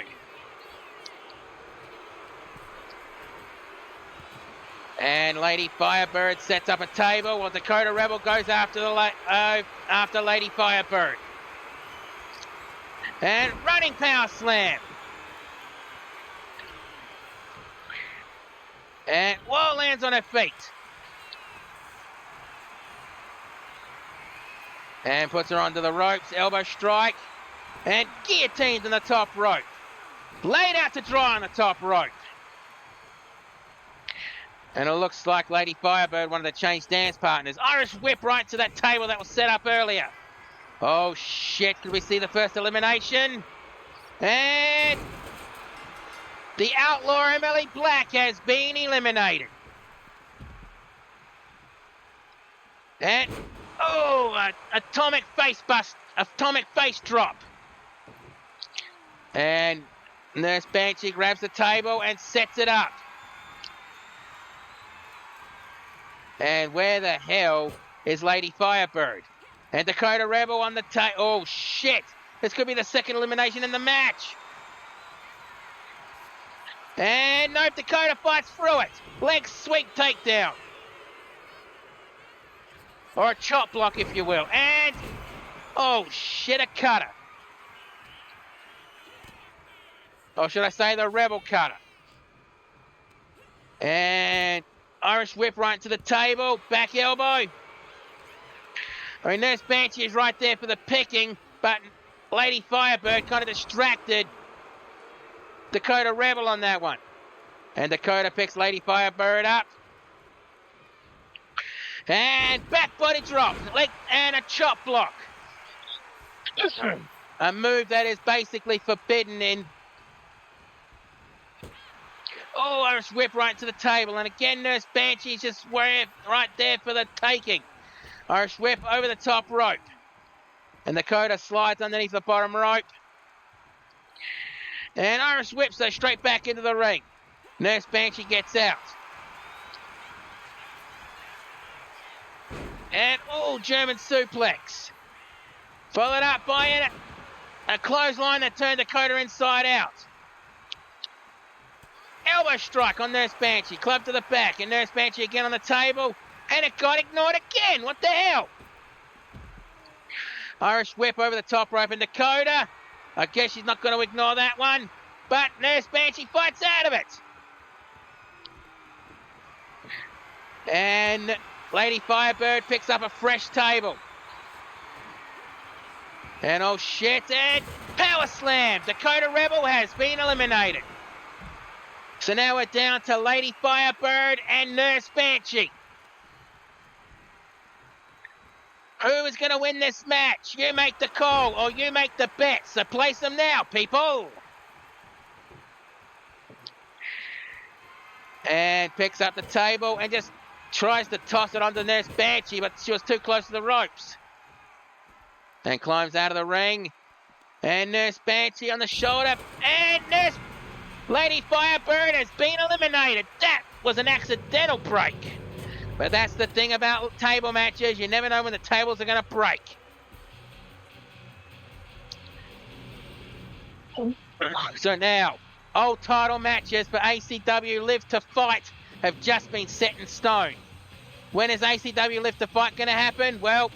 And Lady Firebird sets up a table while Dakota Rebel goes after after Lady Firebird. And running power slam. And Wall lands on her feet. And puts her onto the ropes, elbow strike. And guillotines on the top rope. Laid out to dry on the top rope. And it looks like Lady Firebird wanted to change dance partners. Irish whip right to that table that was set up earlier. Oh shit, could we see the first elimination? And the Outlaw Emily Black has been eliminated. And, oh, atomic face drop. And Nurse Banshee grabs the table and sets it up. And where the hell is Lady Firebird? And Dakota Rebel on the table. Oh, shit. This could be the second elimination in the match. And nope, Dakota fights through it. Leg sweep takedown. Or a chop block, if you will. And, oh, shit, a cutter. Or should I say the Rebel cutter. And Irish whip right to the table. Back elbow. I mean, Nurse Banshee is right there for the picking, but Lady Firebird kind of distracted Dakota Rebel on that one. And Dakota picks Lady Firebird up. And back body drop. And a chop block. A move that is basically forbidden in... Oh, Irish whip right to the table. And again, Nurse Banshee's just right there for the taking. Irish whip over the top rope. And Dakota slides underneath the bottom rope. And Irish whips her straight back into the ring. Nurse Banshee gets out. And, German suplex. Followed up by a clothesline that turned Dakota inside out. Elbow strike on Nurse Banshee. Club to the back. And Nurse Banshee again on the table. And it got ignored again. What the hell? Irish whip over the top rope. And Dakota, I guess she's not going to ignore that one. But Nurse Banshee fights out of it. And Lady Firebird picks up a fresh table. And oh shit, and power slam. Dakota Rebel has been eliminated. So now we're down to Lady Firebird and Nurse Banshee. Who is going to win this match? You make the call or you make the bet. So place them now, people. And picks up the table and just tries to toss it onto Nurse Banshee, but she was too close to the ropes. And climbs out of the ring. And Nurse Banshee on the shoulder. And Lady Firebird has been eliminated. That was an accidental break. But that's the thing about table matches. You never know when the tables are going to break. So now, old title matches for ACW Live to Fight have just been set in stone. When is ACW Live to Fight going to happen? Well,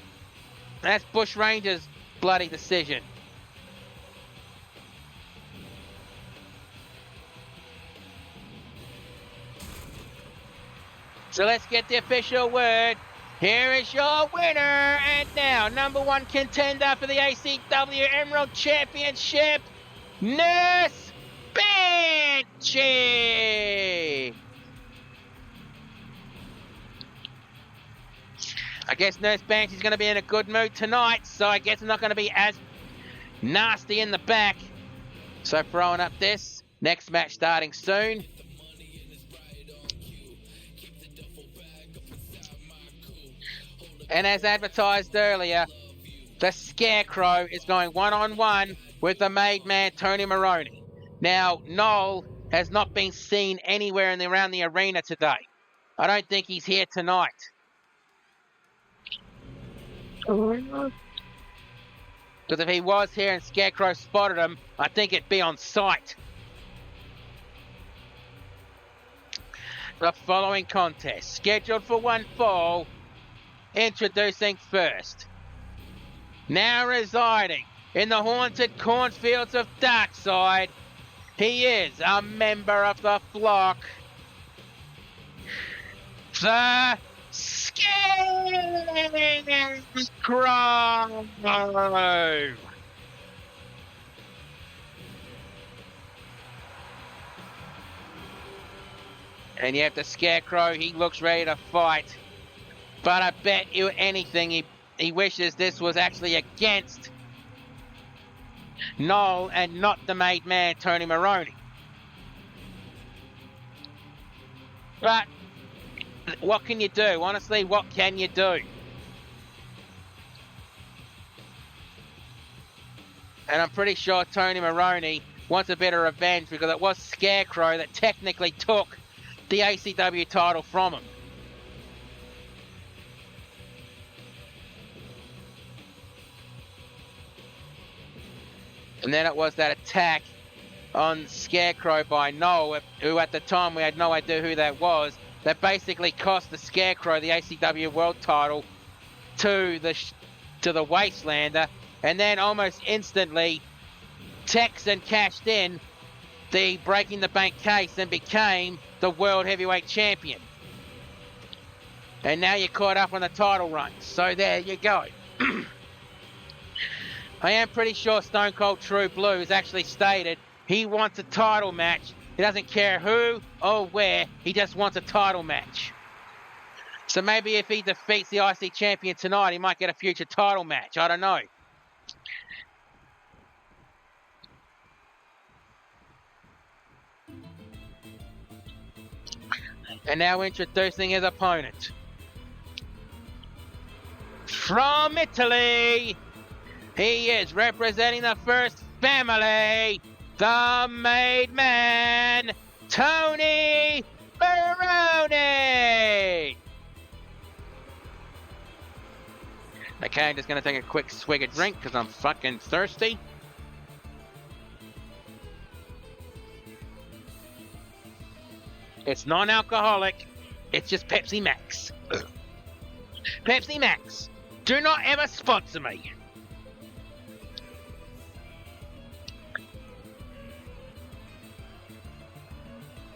that's Bush Rangers' bloody decision. So let's get the official word. Here is your winner, and now number one contender for the ACW Emerald Championship, Nurse Banshee. I guess Nurse Banshee's going to be in a good mood tonight, so I guess I'm not going to be as nasty in the back. So throwing up this, next match starting soon. And as advertised earlier, the Scarecrow is going one-on-one with the made man, Tony Maroney. Now, Noel has not been seen anywhere around the arena today. I don't think he's here tonight. Because if he was here and Scarecrow spotted him, I think it'd be on sight. The following contest, scheduled for one fall, introducing first. Now residing in the haunted cornfields of Darkside, he is a member of the flock, the Scarecrow. And you have the Scarecrow, he looks ready to fight. But I bet you anything he wishes this was actually against Noel and not the made man, Tony Maroney. But what can you do? Honestly, what can you do? And I'm pretty sure Tony Maroney wants a bit of revenge because it was Scarecrow that technically took the ACW title from him. And then it was that attack on Scarecrow by Noel, who at the time we had no idea who that was, that basically cost the Scarecrow the ACW World title to the Wastelander, and then almost instantly Texan cashed in the Breaking the Bank case and became the World Heavyweight Champion. And now you're caught up on the title run. So there you go. I am pretty sure Stone Cold True Blue has actually stated he wants a title match He doesn't care who or where. He just wants a title match. So maybe if he defeats the IC champion tonight, he might get a future title match. I don't know. And now introducing his opponent. From Italy, he is representing the first family, the Made Man, Tony Baroni. Okay, I'm just going to take a quick swig of drink because I'm fucking thirsty. It's non-alcoholic. It's just Pepsi Max. Pepsi Max, do not ever sponsor me.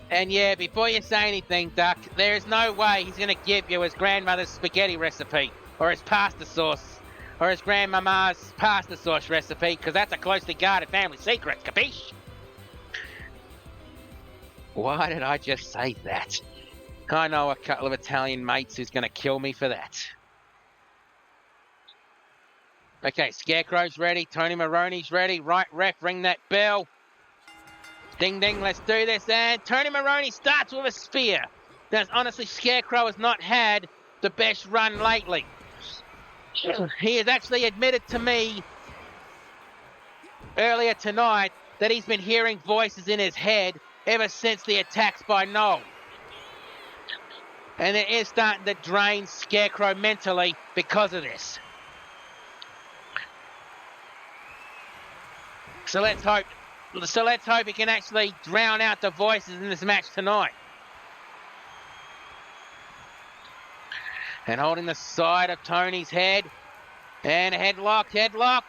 And yeah, before you say anything, Duck, there is no way he's going to give you his grandmother's spaghetti recipe, or his pasta sauce, or his grandmama's pasta sauce recipe, because that's a closely guarded family secret, capiche? Why did I just say that? I know a couple of Italian mates who's going to kill me for that. Okay, Scarecrow's ready, Tony Maroni's ready, right ref, ring that bell. Ding ding, let's do this, and Tony Maroni starts with a spear. Now, honestly, Scarecrow has not had the best run lately. He has actually admitted to me earlier tonight that he's been hearing voices in his head ever since the attacks by Noel. And it is starting to drain Scarecrow mentally because of this. So let's hope he can actually drown out the voices in this match tonight. And holding the side of Tony's head. And a headlock.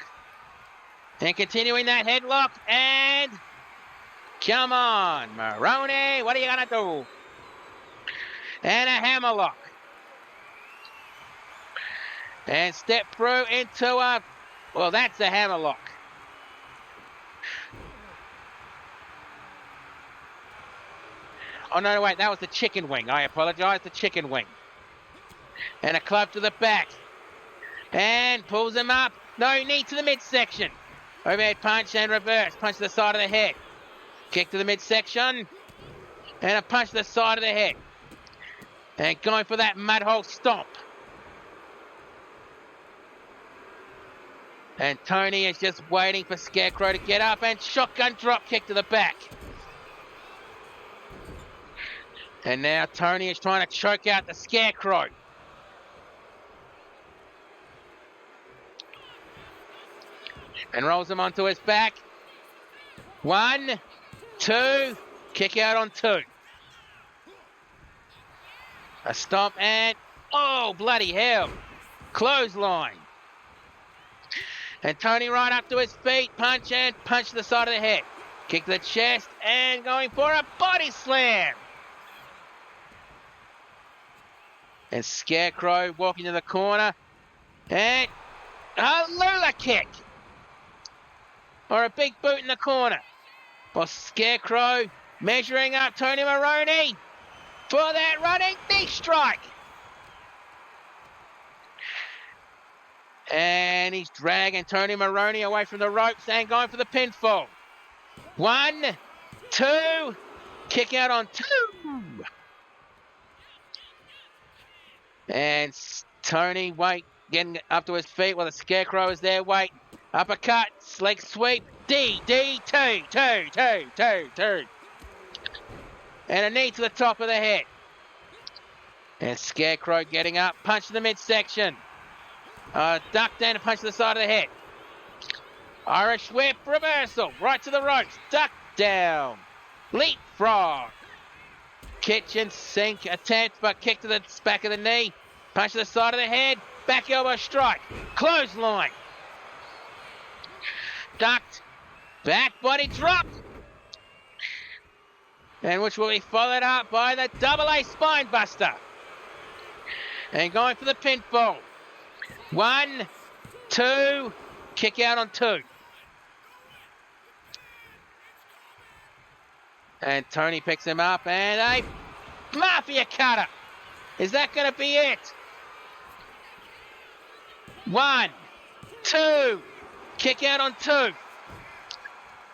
And continuing that headlock. And come on, Maroni, what are you going to do? And a hammerlock. And step through into a... Well, that's a hammerlock. Oh, no, wait, that was the chicken wing. I apologize, the chicken wing. And a club to the back. And pulls him up. No, knee to the midsection. Overhead punch and reverse. Punch to the side of the head. Kick to the midsection. And a punch to the side of the head. And going for that mudhole stomp. And Tony is just waiting for Scarecrow to get up. And shotgun drop kick to the back. And now Tony is trying to choke out the Scarecrow. And rolls him onto his back. 1, 2, kick out on 2. A stomp and, oh, bloody hell. Clothesline. And Tony right up to his feet, punch and punch to the side of the head. Kick to the chest and going for a body slam. And Scarecrow walking to the corner. And a Lula kick. Or a big boot in the corner. Well, Scarecrow measuring up Tony Maroni for that running knee strike. And he's dragging Tony Maroni away from the ropes and going for the pinfall. 1, 2, kick out on 2. And Tony getting up to his feet while the Scarecrow is there waiting. Uppercut, leg sweep, D, 2. And a knee to the top of the head. And Scarecrow getting up, punch to the midsection. Duck down and punch to the side of the head. Irish whip, reversal, right to the ropes, duck down. Leapfrog. Kitchen sink attempt, but kick to the back of the knee. Punch to the side of the head, back elbow strike. Clothesline. Ducked, back body drop. And which will be followed up by the double A spine buster. And going for the pinfall. 1, 2, kick out on 2. And Tony picks him up, and a Mafia cutter. Is that going to be it? 1, 2, kick out on 2.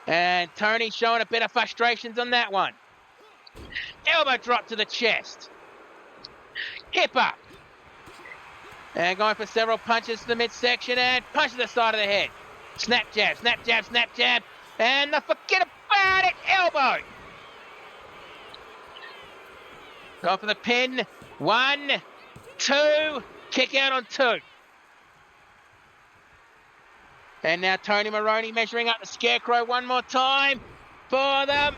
And Tony showing a bit of frustrations on that one. Elbow drop to the chest. Hip up. And going for several punches to the midsection and punch to the side of the head. Snap jab, snap jab, snap jab. And the forget about it elbow. Going for the pin. 1, 2, kick out on 2. And now Tony Maroney measuring up the Scarecrow one more time for the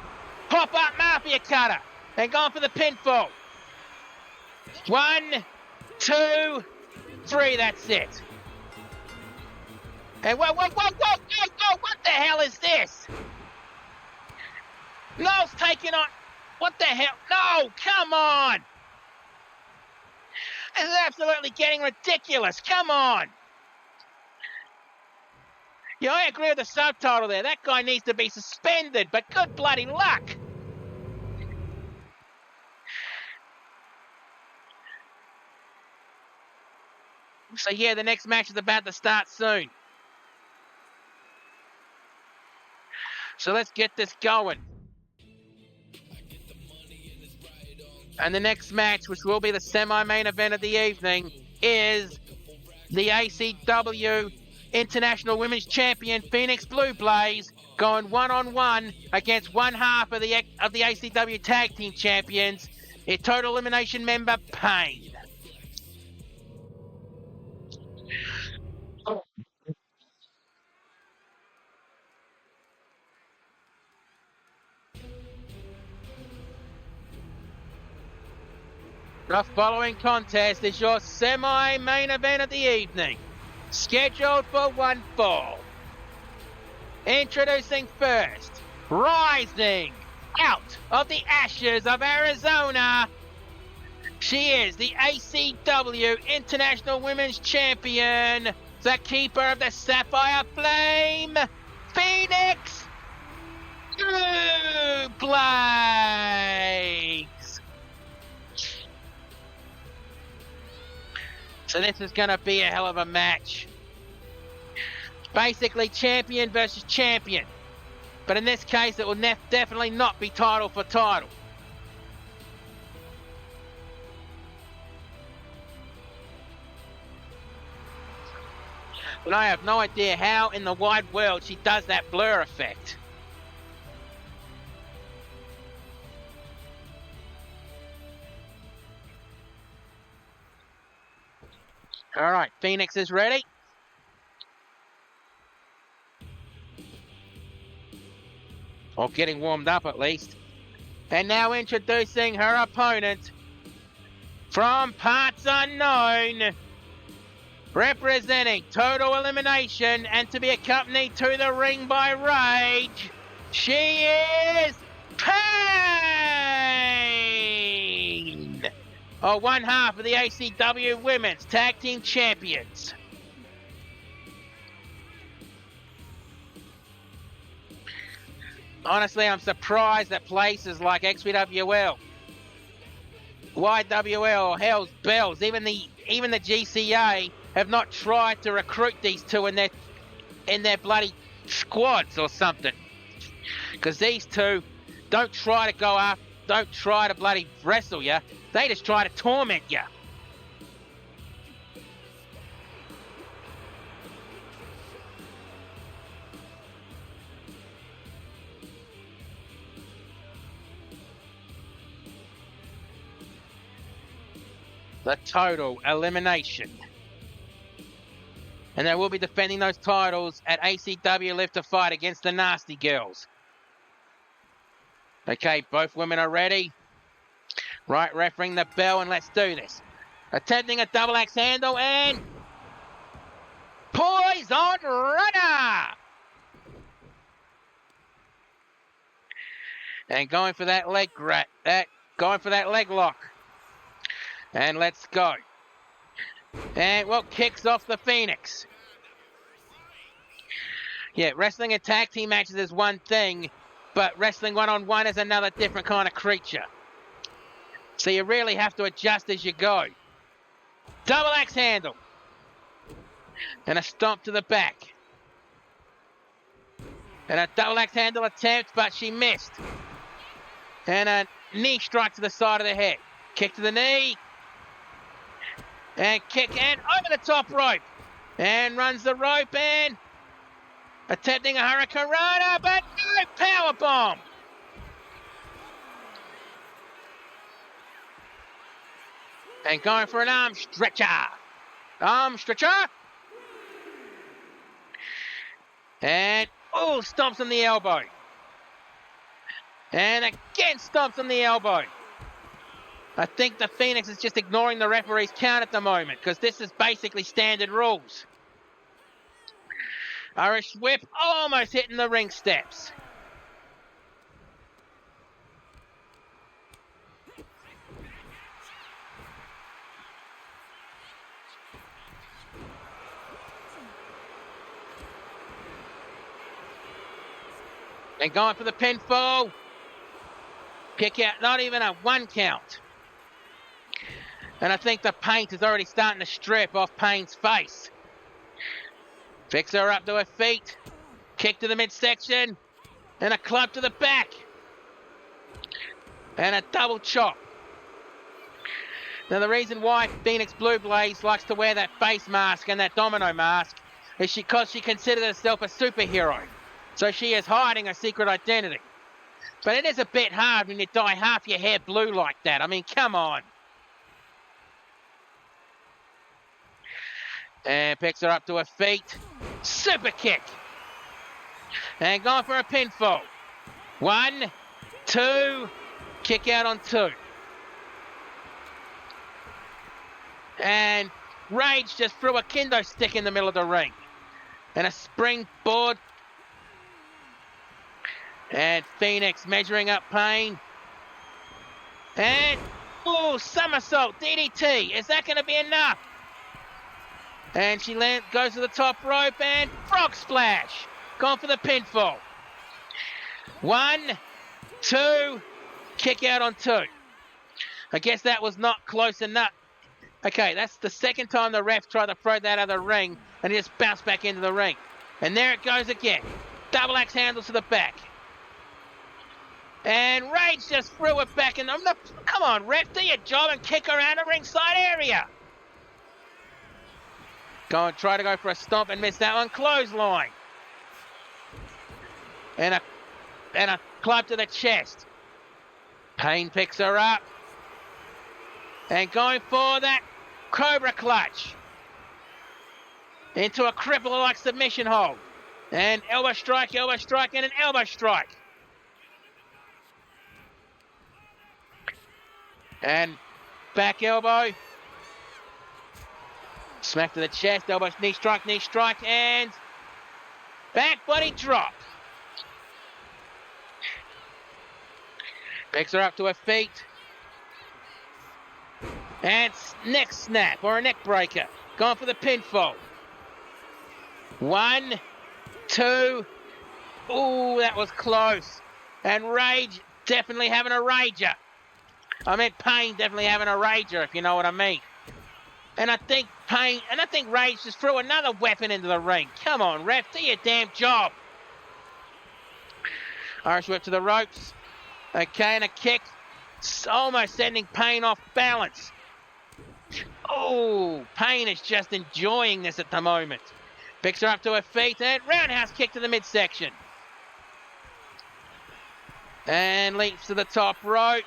pop-up Mafia cutter. And going for the pinfall. 1, 2, 3, that's it. And whoa, what the hell is this? Noel's taking on, what the hell? No, come on. This is absolutely getting ridiculous, come on. Yeah, I agree with the subtitle there. That guy needs to be suspended, but good bloody luck. So yeah, the next match is about to start soon. So let's get this going. And the next match, which will be the semi-main event of the evening, is the ACW International Women's Champion Phoenix Blue Blaze going one-on-one against one half of the ACW Tag Team Champions, a Total Elimination member, Pain. The following contest is your semi-main event of the evening, scheduled for one fall. Introducing first, rising out of the ashes of Arizona, she is the ACW International Women's Champion, the keeper of the Sapphire Flame, Phoenix Blue Blaze. So this is going to be a hell of a match. Basically champion versus champion. But in this case, it will definitely not be title for title. But I have no idea how in the wide world she does that blur effect. All right, Phoenix is ready. Or getting warmed up at least. And now introducing her opponent from parts unknown, representing Total Elimination and to be accompanied to the ring by Rage, she is Pain! One half of the ACW Women's Tag Team Champions. Honestly, I'm surprised that places like XPWL, YWL, or Hell's Bells, even the GCA have not tried to recruit these two in their bloody squads or something. Because these two don't try to bloody wrestle you. They just try to torment you. The Total Elimination. And they will be defending those titles at ACW Live to Fight against the Nasty Girls. Okay, both women are ready. Right, ref, ring the bell and let's do this. Attempting a double axe handle and Poison Runner! And going for that leg lock. And let's go. And well, kicks off the Phoenix. Yeah, wrestling and tag team matches is one thing, but wrestling one-on-one is another different kind of creature. So you really have to adjust as you go. Double axe handle. And a stomp to the back. And a double axe handle attempt, but she missed. And a knee strike to the side of the head. Kick to the knee. And kick and over the top rope. And runs the rope and attempting a hurricanrana, but no, power bomb. And going for an arm stretcher. Arm stretcher. And, oh, stomps on the elbow. And again stomps on the elbow. I think the Phoenix is just ignoring the referee's count at the moment because this is basically standard rules. Irish whip almost hitting the ring steps. And going for the pinfall. Kick out, not even a 1 count. And I think the paint is already starting to strip off Payne's face. Picks her up to her feet. Kick to the midsection. And a club to the back. And a double chop. Now the reason why Phoenix Blue Blaze likes to wear that face mask and that domino mask is because she considers herself a superhero. So she is hiding a secret identity. But it is a bit hard when you dye half your hair blue like that. I mean, come on. And picks her up to her feet. Super kick. And going for a pinfall. 1, 2. Kick out on 2. And Rage just threw a kendo stick in the middle of the ring. And a springboard. And Phoenix measuring up Payne. And, oh, somersault, DDT. Is that going to be enough? And she goes to the top rope and frog splash. Going for the pinfall. 1, 2, kick out on 2. I guess that was not close enough. Okay, that's the second time the ref tried to throw that out of the ring and he just bounced back into the ring. And there it goes again. Double axe handles to the back. And Rage just threw it back in. Come on, ref, do your job and kick her out of the ringside area. Try to go for a stomp and miss that one. Clothesline. And a club to the chest. Payne picks her up. And going for that Cobra clutch. Into a cripple-like submission hold. And elbow strike, and an elbow strike. And back elbow. Smack to the chest, elbow, knee strike, and back body drop. Picks her up to her feet. And neck snap or a neck breaker. Going for the pinfall. 1, 2. Ooh, that was close. And Rage definitely having a rager. I meant Payne definitely having a rager, if you know what I mean. And I think Rage just threw another weapon into the ring. Come on, ref, do your damn job. Irish whip to the ropes. Okay, and a kick. Almost sending Payne off balance. Oh, Payne is just enjoying this at the moment. Picks her up to her feet and roundhouse kick to the midsection. And leaps to the top rope.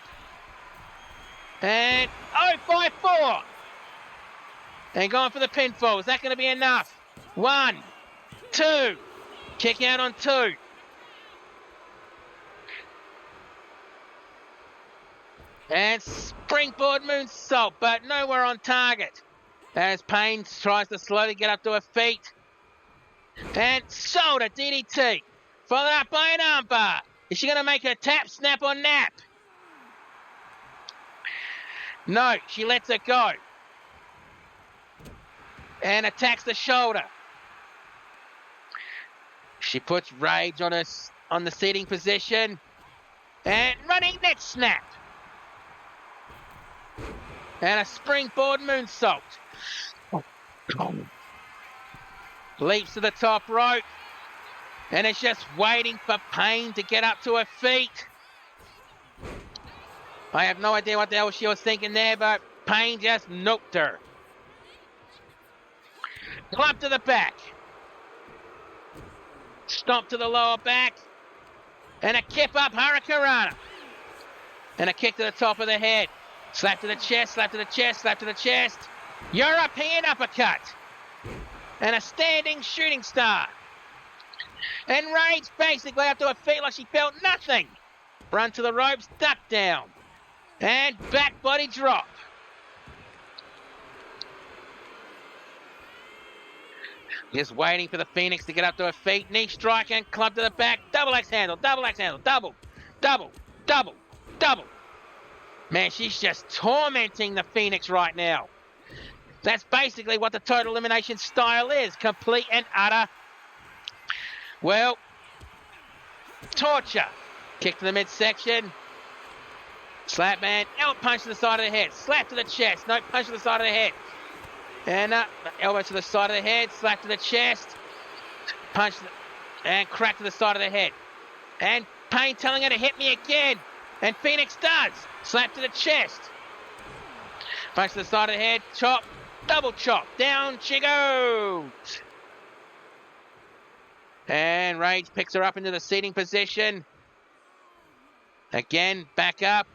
And 0-5-4. And going for the pinfall. Is that going to be enough? 1, 2. Kick out on 2. And springboard moonsault, but nowhere on target. As Payne tries to slowly get up to her feet. And shoulder DDT. Followed up by an armbar. Is she going to make her tap, snap, or nap? No, she lets it go. And attacks the shoulder. She puts Rage on her on the seating position. And running neck snap. And a springboard moonsault. Leaps to the top rope. And is just waiting for Pain to get up to her feet. I have no idea what the hell she was thinking there, but Pain just nuked her. Club to the back. Stomp to the lower back. And a kip up Hurricanrana. And a kick to the top of the head. Slap to the chest, slap to the chest, slap to the chest. European uppercut. And a standing shooting star. And Rage basically up to her feet like she felt nothing. Run to the ropes, duck down. And back body drop. Just waiting for the Phoenix to get up to her feet. Knee strike and club to the back. Double axe handle, double axe handle, double, double, double, double. Man, she's just tormenting the Phoenix right now. That's basically what the total elimination style is. Complete and utter, well, torture. Kick to the midsection. Slap man. Elbow punch to the side of the head. Slap to the chest. No, punch to the side of the head. And elbow to the side of the head. Slap to the chest. Punch and crack to the side of the head. And Pain telling her to hit me again. And Phoenix does. Slap to the chest. Punch to the side of the head. Chop. Double chop. Down she goes. And Rage picks her up into the seating position. Again, back up.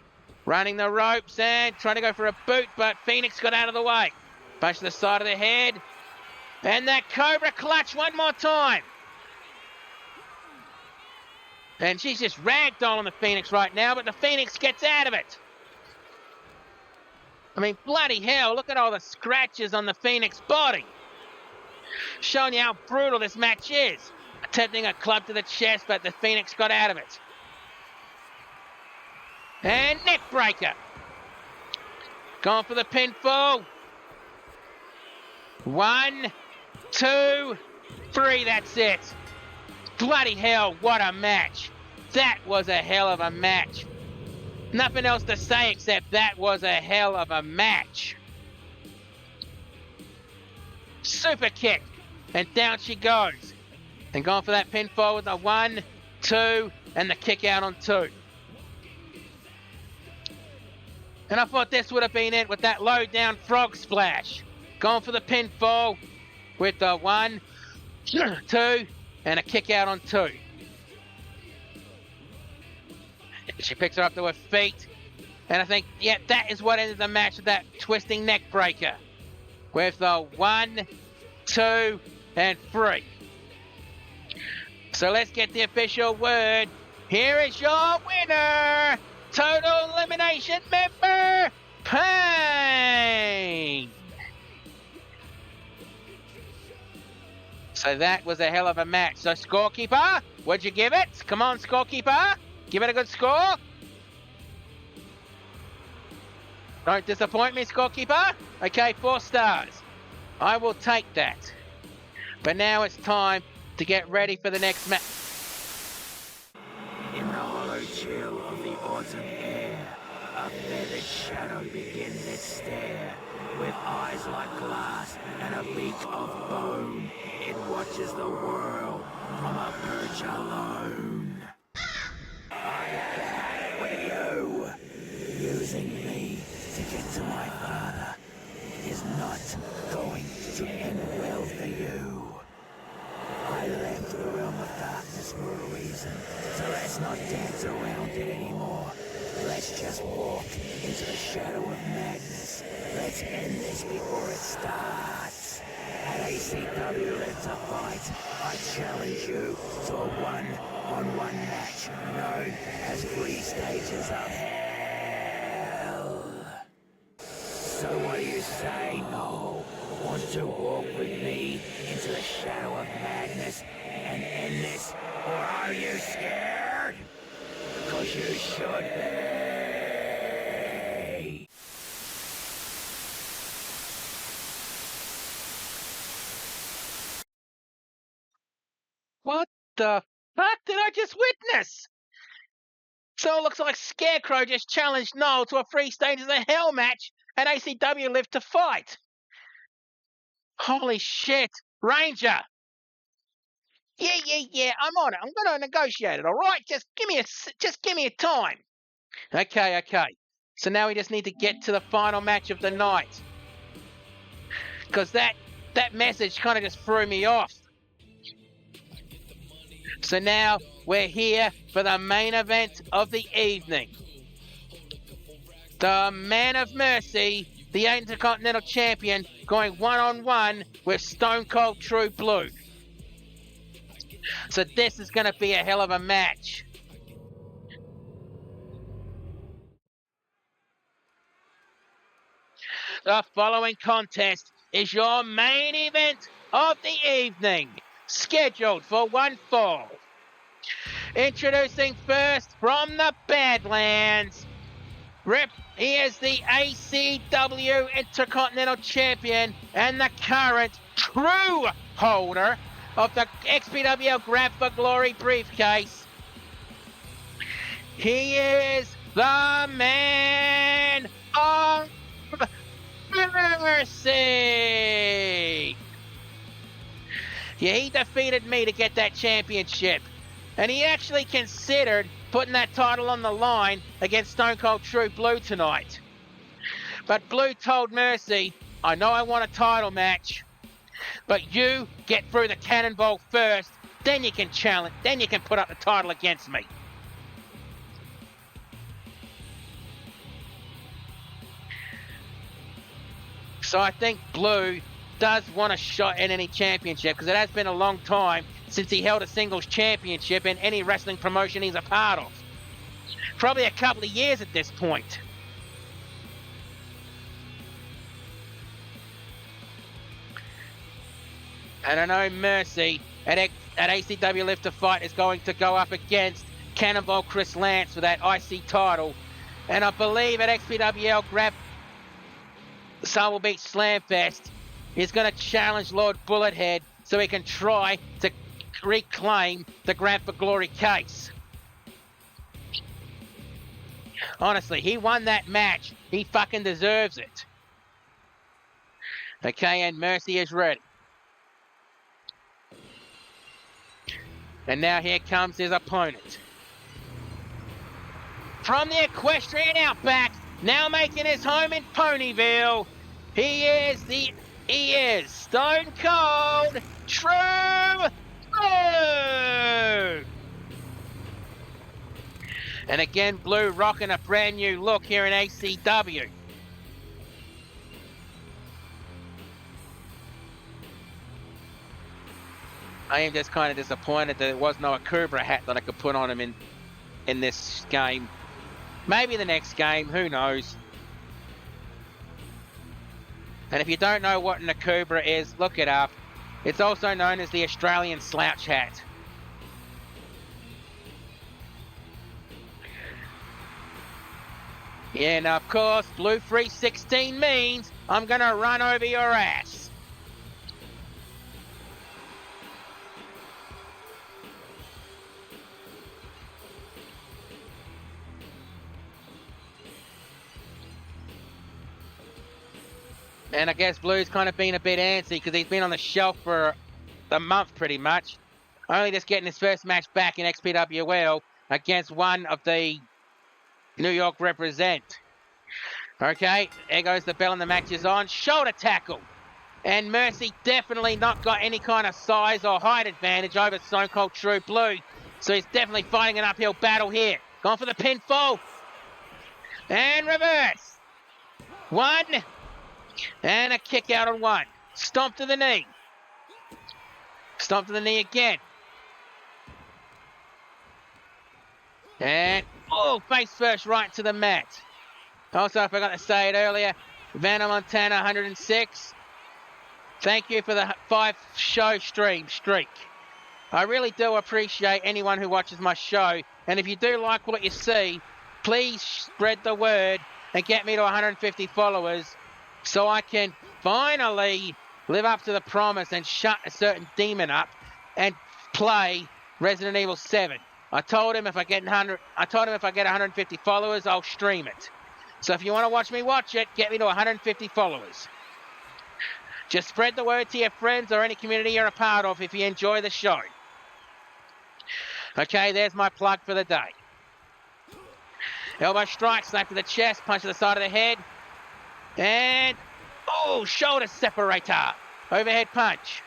Running the ropes and trying to go for a boot, but Phoenix got out of the way. Punch to the side of the head. And that Cobra clutch one more time. And she's just ragdolling the Phoenix right now, but the Phoenix gets out of it. I mean, bloody hell, look at all the scratches on the Phoenix body. Showing you how brutal this match is. Attempting a club to the chest, but the Phoenix got out of it. And neck breaker. Going for the pinfall. 1, 2, 3, that's it. Bloody hell, what a match. That was a hell of a match. Nothing else to say except that was a hell of a match. Super kick. And down she goes. And going for that pinfall with a 1, 2, and the kick out on 2. And I thought this would have been it with that low down frog splash. Going for the pinfall with the 1, 2, and a kick out on 2. She picks her up to her feet. And I think, yeah, that is what ended the match with that twisting neck breaker. With the 1, 2, and 3. So let's get the official word. Here is your winner. Total elimination member, Pain. So that was a hell of a match. So scorekeeper, what'd you give it? Come on, scorekeeper. Give it a good score. Don't disappoint me, scorekeeper. Okay, 4 stars. I will take that. But now it's time to get ready for the next match. In the hollow chill of the autumn air, a feathered shadow begins its stare. With eyes like glass and a beak of bone, it watches the world from a perch alone. I have had it with you. Using me to get to my father is not going to end well for you. I left the realm of darkness for a reason, so let's not dance around it anymore. Let's just walk into the shadow of madness. Let's end this before it starts. At ACW Let's a Fight, I challenge you to a one-on-one match known as 3 Stages of Hell. So what do you say, Noel? Want to walk with me into the shadow of madness and end this, or are you scared? Because you should be. What the fuck did I just witness? So it looks like Scarecrow just challenged Noel to a 3 stages of hell match at ACW Live to Fight. Holy shit. Ranger. Yeah, I'm on it. I'm going to negotiate it, all right? Just give me a time. Okay. So now we just need to get to the final match of the night. Because that message kind of just threw me off. So now we're here for the main event of the evening. The Man of Mercy, the Intercontinental Champion, going one-on-one with Stone Cold True Blue. So this is going to be a hell of a match. The following contest is your main event of the evening, scheduled for one fall. Introducing first from the Badlands, he is the ACW Intercontinental Champion and the current true holder of the XPW Grab for Glory briefcase. He is the Man of Mercy. Yeah, he defeated me to get that championship. And he actually considered putting that title on the line against Stone Cold True Blue tonight. But Blue told Mercy, I know I want a title match, but you get through the cannonball first, then you can challenge, then you can put up the title against me. So I think Blue does want a shot at any championship because it has been a long time since he held a singles championship in any wrestling promotion he's a part of. Probably a couple of years at this point. And I know Mercy at ACW Live to Fight is going to go up against Cannonball Chris Lance for that IC title. And I believe at XPWL Grab Soul Beach Slamfest, he's going to challenge Lord Bullethead so he can try to reclaim the Grab for Glory case. Honestly, he won that match. He fucking deserves it. Okay, and Mercy is ready. And now here comes his opponent. From the equestrian outback, now making his home in Ponyville, he is Stone Cold True Blue. And again, Blue rocking a brand new look here in ACW. I am just kind of disappointed that there was no Akubra hat that I could put on him in this game. Maybe the next game, who knows. And if you don't know what an Akubra is, look it up. It's also known as the Australian slouch hat. Yeah, and of course, Blue 316 means I'm going to run over your ass. And I guess Blue's kind of been a bit antsy because he's been on the shelf for a month pretty much. Only just getting his first match back in XPWL against one of the New York represent. Okay, there goes the bell and the match is on. Shoulder tackle. And Mercy definitely not got any kind of size or height advantage over Stone Cold True Blue. So he's definitely fighting an uphill battle here. Going for the pinfall. And reverse. One. And a kick out on one. Stomp to the knee. Stomp to the knee again. And, face first right to the mat. Also, I forgot to say it earlier, Vanna Montana 106. Thank you for the 5-show streak. I really do appreciate anyone who watches my show. And if you do like what you see, please spread the word and get me to 150 followers so I can finally live up to the promise and shut a certain demon up and play Resident Evil 7. I told him if I get 150 followers, I'll stream it. So if you want to watch me watch it, get me to 150 followers. Just spread the word to your friends or any community you're a part of if you enjoy the show. Okay, there's my plug for the day. Elbow strike, slap to the chest, punch to the side of the head. And, oh, shoulder separator. Overhead punch.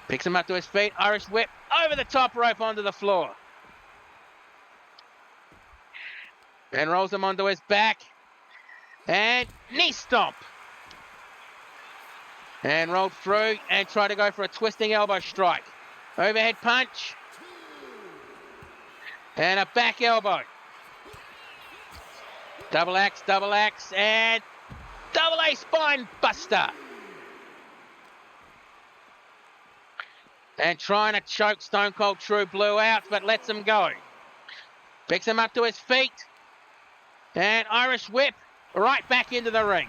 Picks him up to his feet, Irish whip over the top rope onto the floor. And rolls him onto his back. And knee stomp. And rolled through and tried to go for a twisting elbow strike. Overhead punch. And a back elbow. Double axe, and double A spine buster. And trying to choke Stone Cold True Blue out, but lets him go. Picks him up to his feet. And Irish whip right back into the ring.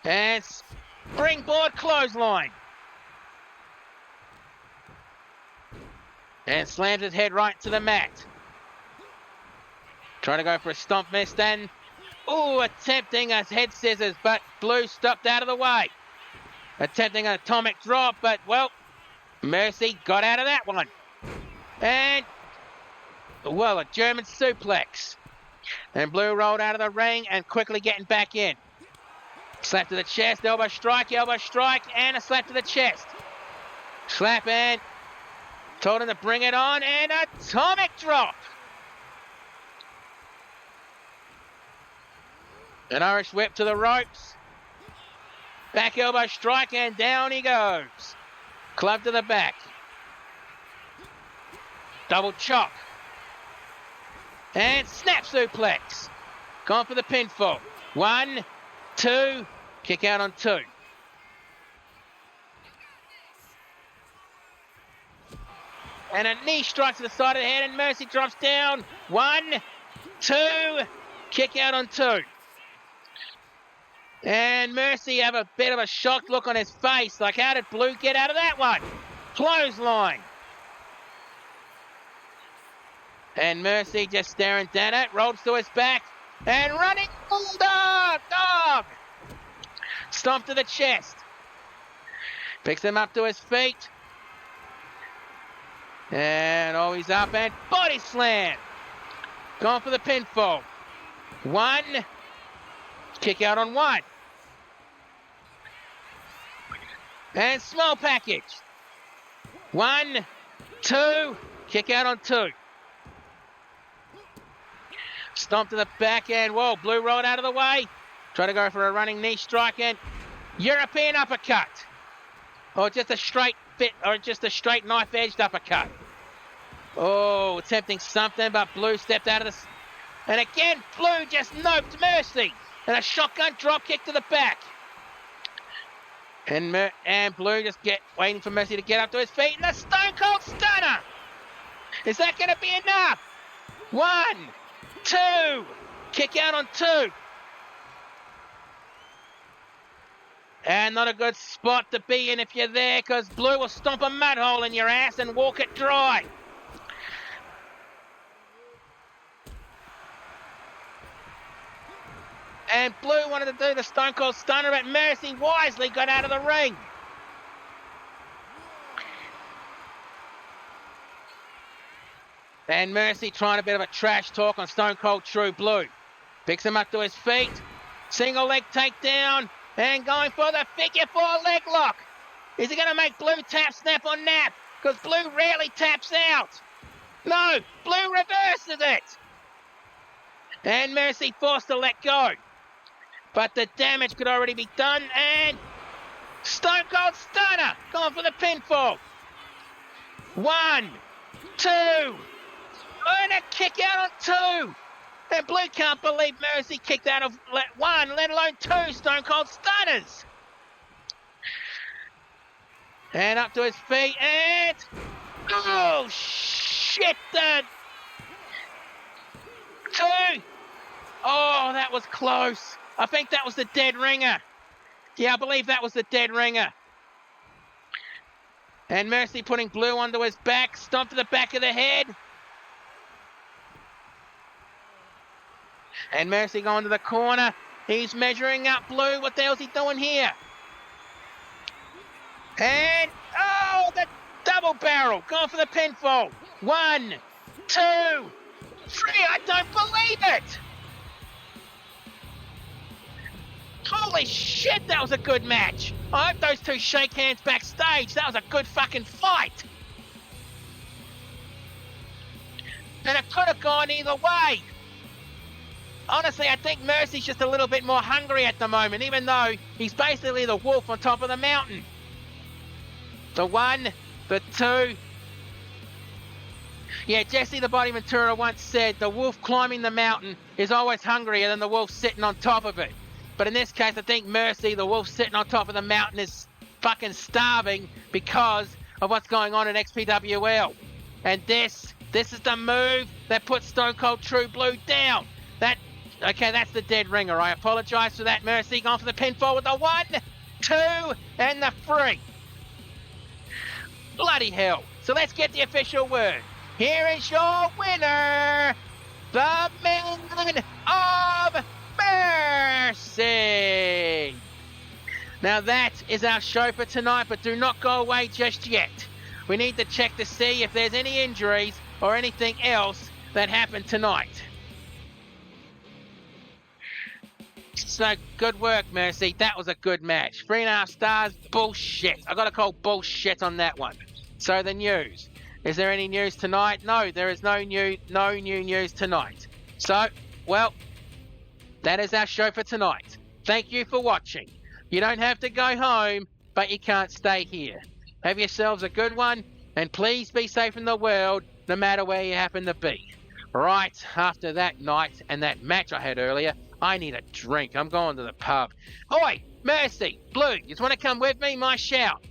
And springboard clothesline. And slams his head right to the mat. Trying to go for a stomp missed and, attempting a head scissors, but Blue stopped out of the way. Attempting an atomic drop, but, well, Mercy got out of that one. And, well, a German suplex. And Blue rolled out of the ring and quickly getting back in. Slap to the chest, elbow strike, and a slap to the chest. Slap and told him to bring it on, and atomic drop. An Irish whip to the ropes. Back elbow strike, and down he goes. Club to the back. Double chop. And snap suplex. Gone for the pinfall. 1, 2, kick out on 2. And a knee strike to the side of the head, and Mercy drops down. 1, 2, kick out on 2. And Mercy have a bit of a shocked look on his face. Like, how did Blue get out of that one? Clothesline. And Mercy just staring down it. Rolls to his back. And running bulldog. Dog. Stomp to the chest. Picks him up to his feet. And he's up and body slam. Going for the pinfall. 1. Kick out on 1. And small package. 1, 2, kick out on 2. Stomp to the back end. Whoa, Blue rolled out of the way. Try to go for a running knee strike and European uppercut. Or just a straight knife-edged uppercut. Oh, attempting something, but Blue stepped out of the... And again, Blue just noped Mercy. And a shotgun drop kick to the back. And Blue just waiting for Mercy to get up to his feet. And a Stone Cold Stunner. Is that going to be enough? 1, 2. Kick out on 2. And not a good spot to be in if you're there, because Blue will stomp a mud hole in your ass and walk it dry. And Blue wanted to do the Stone Cold Stunner, but Mercy wisely got out of the ring. And Mercy trying a bit of a trash talk on Stone Cold True Blue. Picks him up to his feet. Single leg takedown. And going for the figure 4 leg lock. Is he going to make Blue tap, snap, or nap? Because Blue rarely taps out. No, Blue reverses it. And Mercy forced to let go. But the damage could already be done. And Stone Cold Stunner. Going for the pinfall. 1, 2. And a kick out on 2. And Blue can't believe Mercy kicked out of 1, let alone 2 Stone Cold Stunners. And up to his feet, and... Oh, shit! 2! Oh, that was close. I think that was the dead ringer. Yeah, I believe that was the dead ringer. And Mercy putting Blue onto his back. Stomp to the back of the head. And Mercy going to the corner. He's measuring up Blue. What the hell's he doing here? And, oh, the double barrel. Going for the pinfall. 1, 2, 3. I don't believe it. Holy shit, that was a good match. I hope those two shake hands backstage. That was a good fucking fight. And it could have gone either way. Honestly, I think Mercy's just a little bit more hungry at the moment, even though he's basically the wolf on top of the mountain. The 1, the 2. Yeah, Jesse the Body Ventura once said the wolf climbing the mountain is always hungrier than the wolf sitting on top of it. But in this case, I think Mercy, the wolf sitting on top of the mountain, is fucking starving because of what's going on in XPWL. And this is the move that puts Stone Cold True Blue down. Okay, that's the dead ringer. I apologise for that, Mercy. Going for the pinfall with the 1, 2, and the 3. Bloody hell. So let's get the official word. Here is your winner, the Man of Mercy. Now that is our show for tonight, but do not go away just yet. We need to check to see if there's any injuries or anything else that happened tonight. So good work, Mercy. That was a good match. 3.5 stars. Bullshit. I got to call bullshit on that one. So the news. Is there any news tonight? No, there is no new news tonight. So, well, that is our show for tonight. Thank you for watching. You don't have to go home, but you can't stay here. Have yourselves a good one, and please be safe in the world, no matter where you happen to be. Right after that night and that match I had earlier, I need a drink. I'm going to the pub. Oi, Mercy, Blue, you want to come with me? My shout.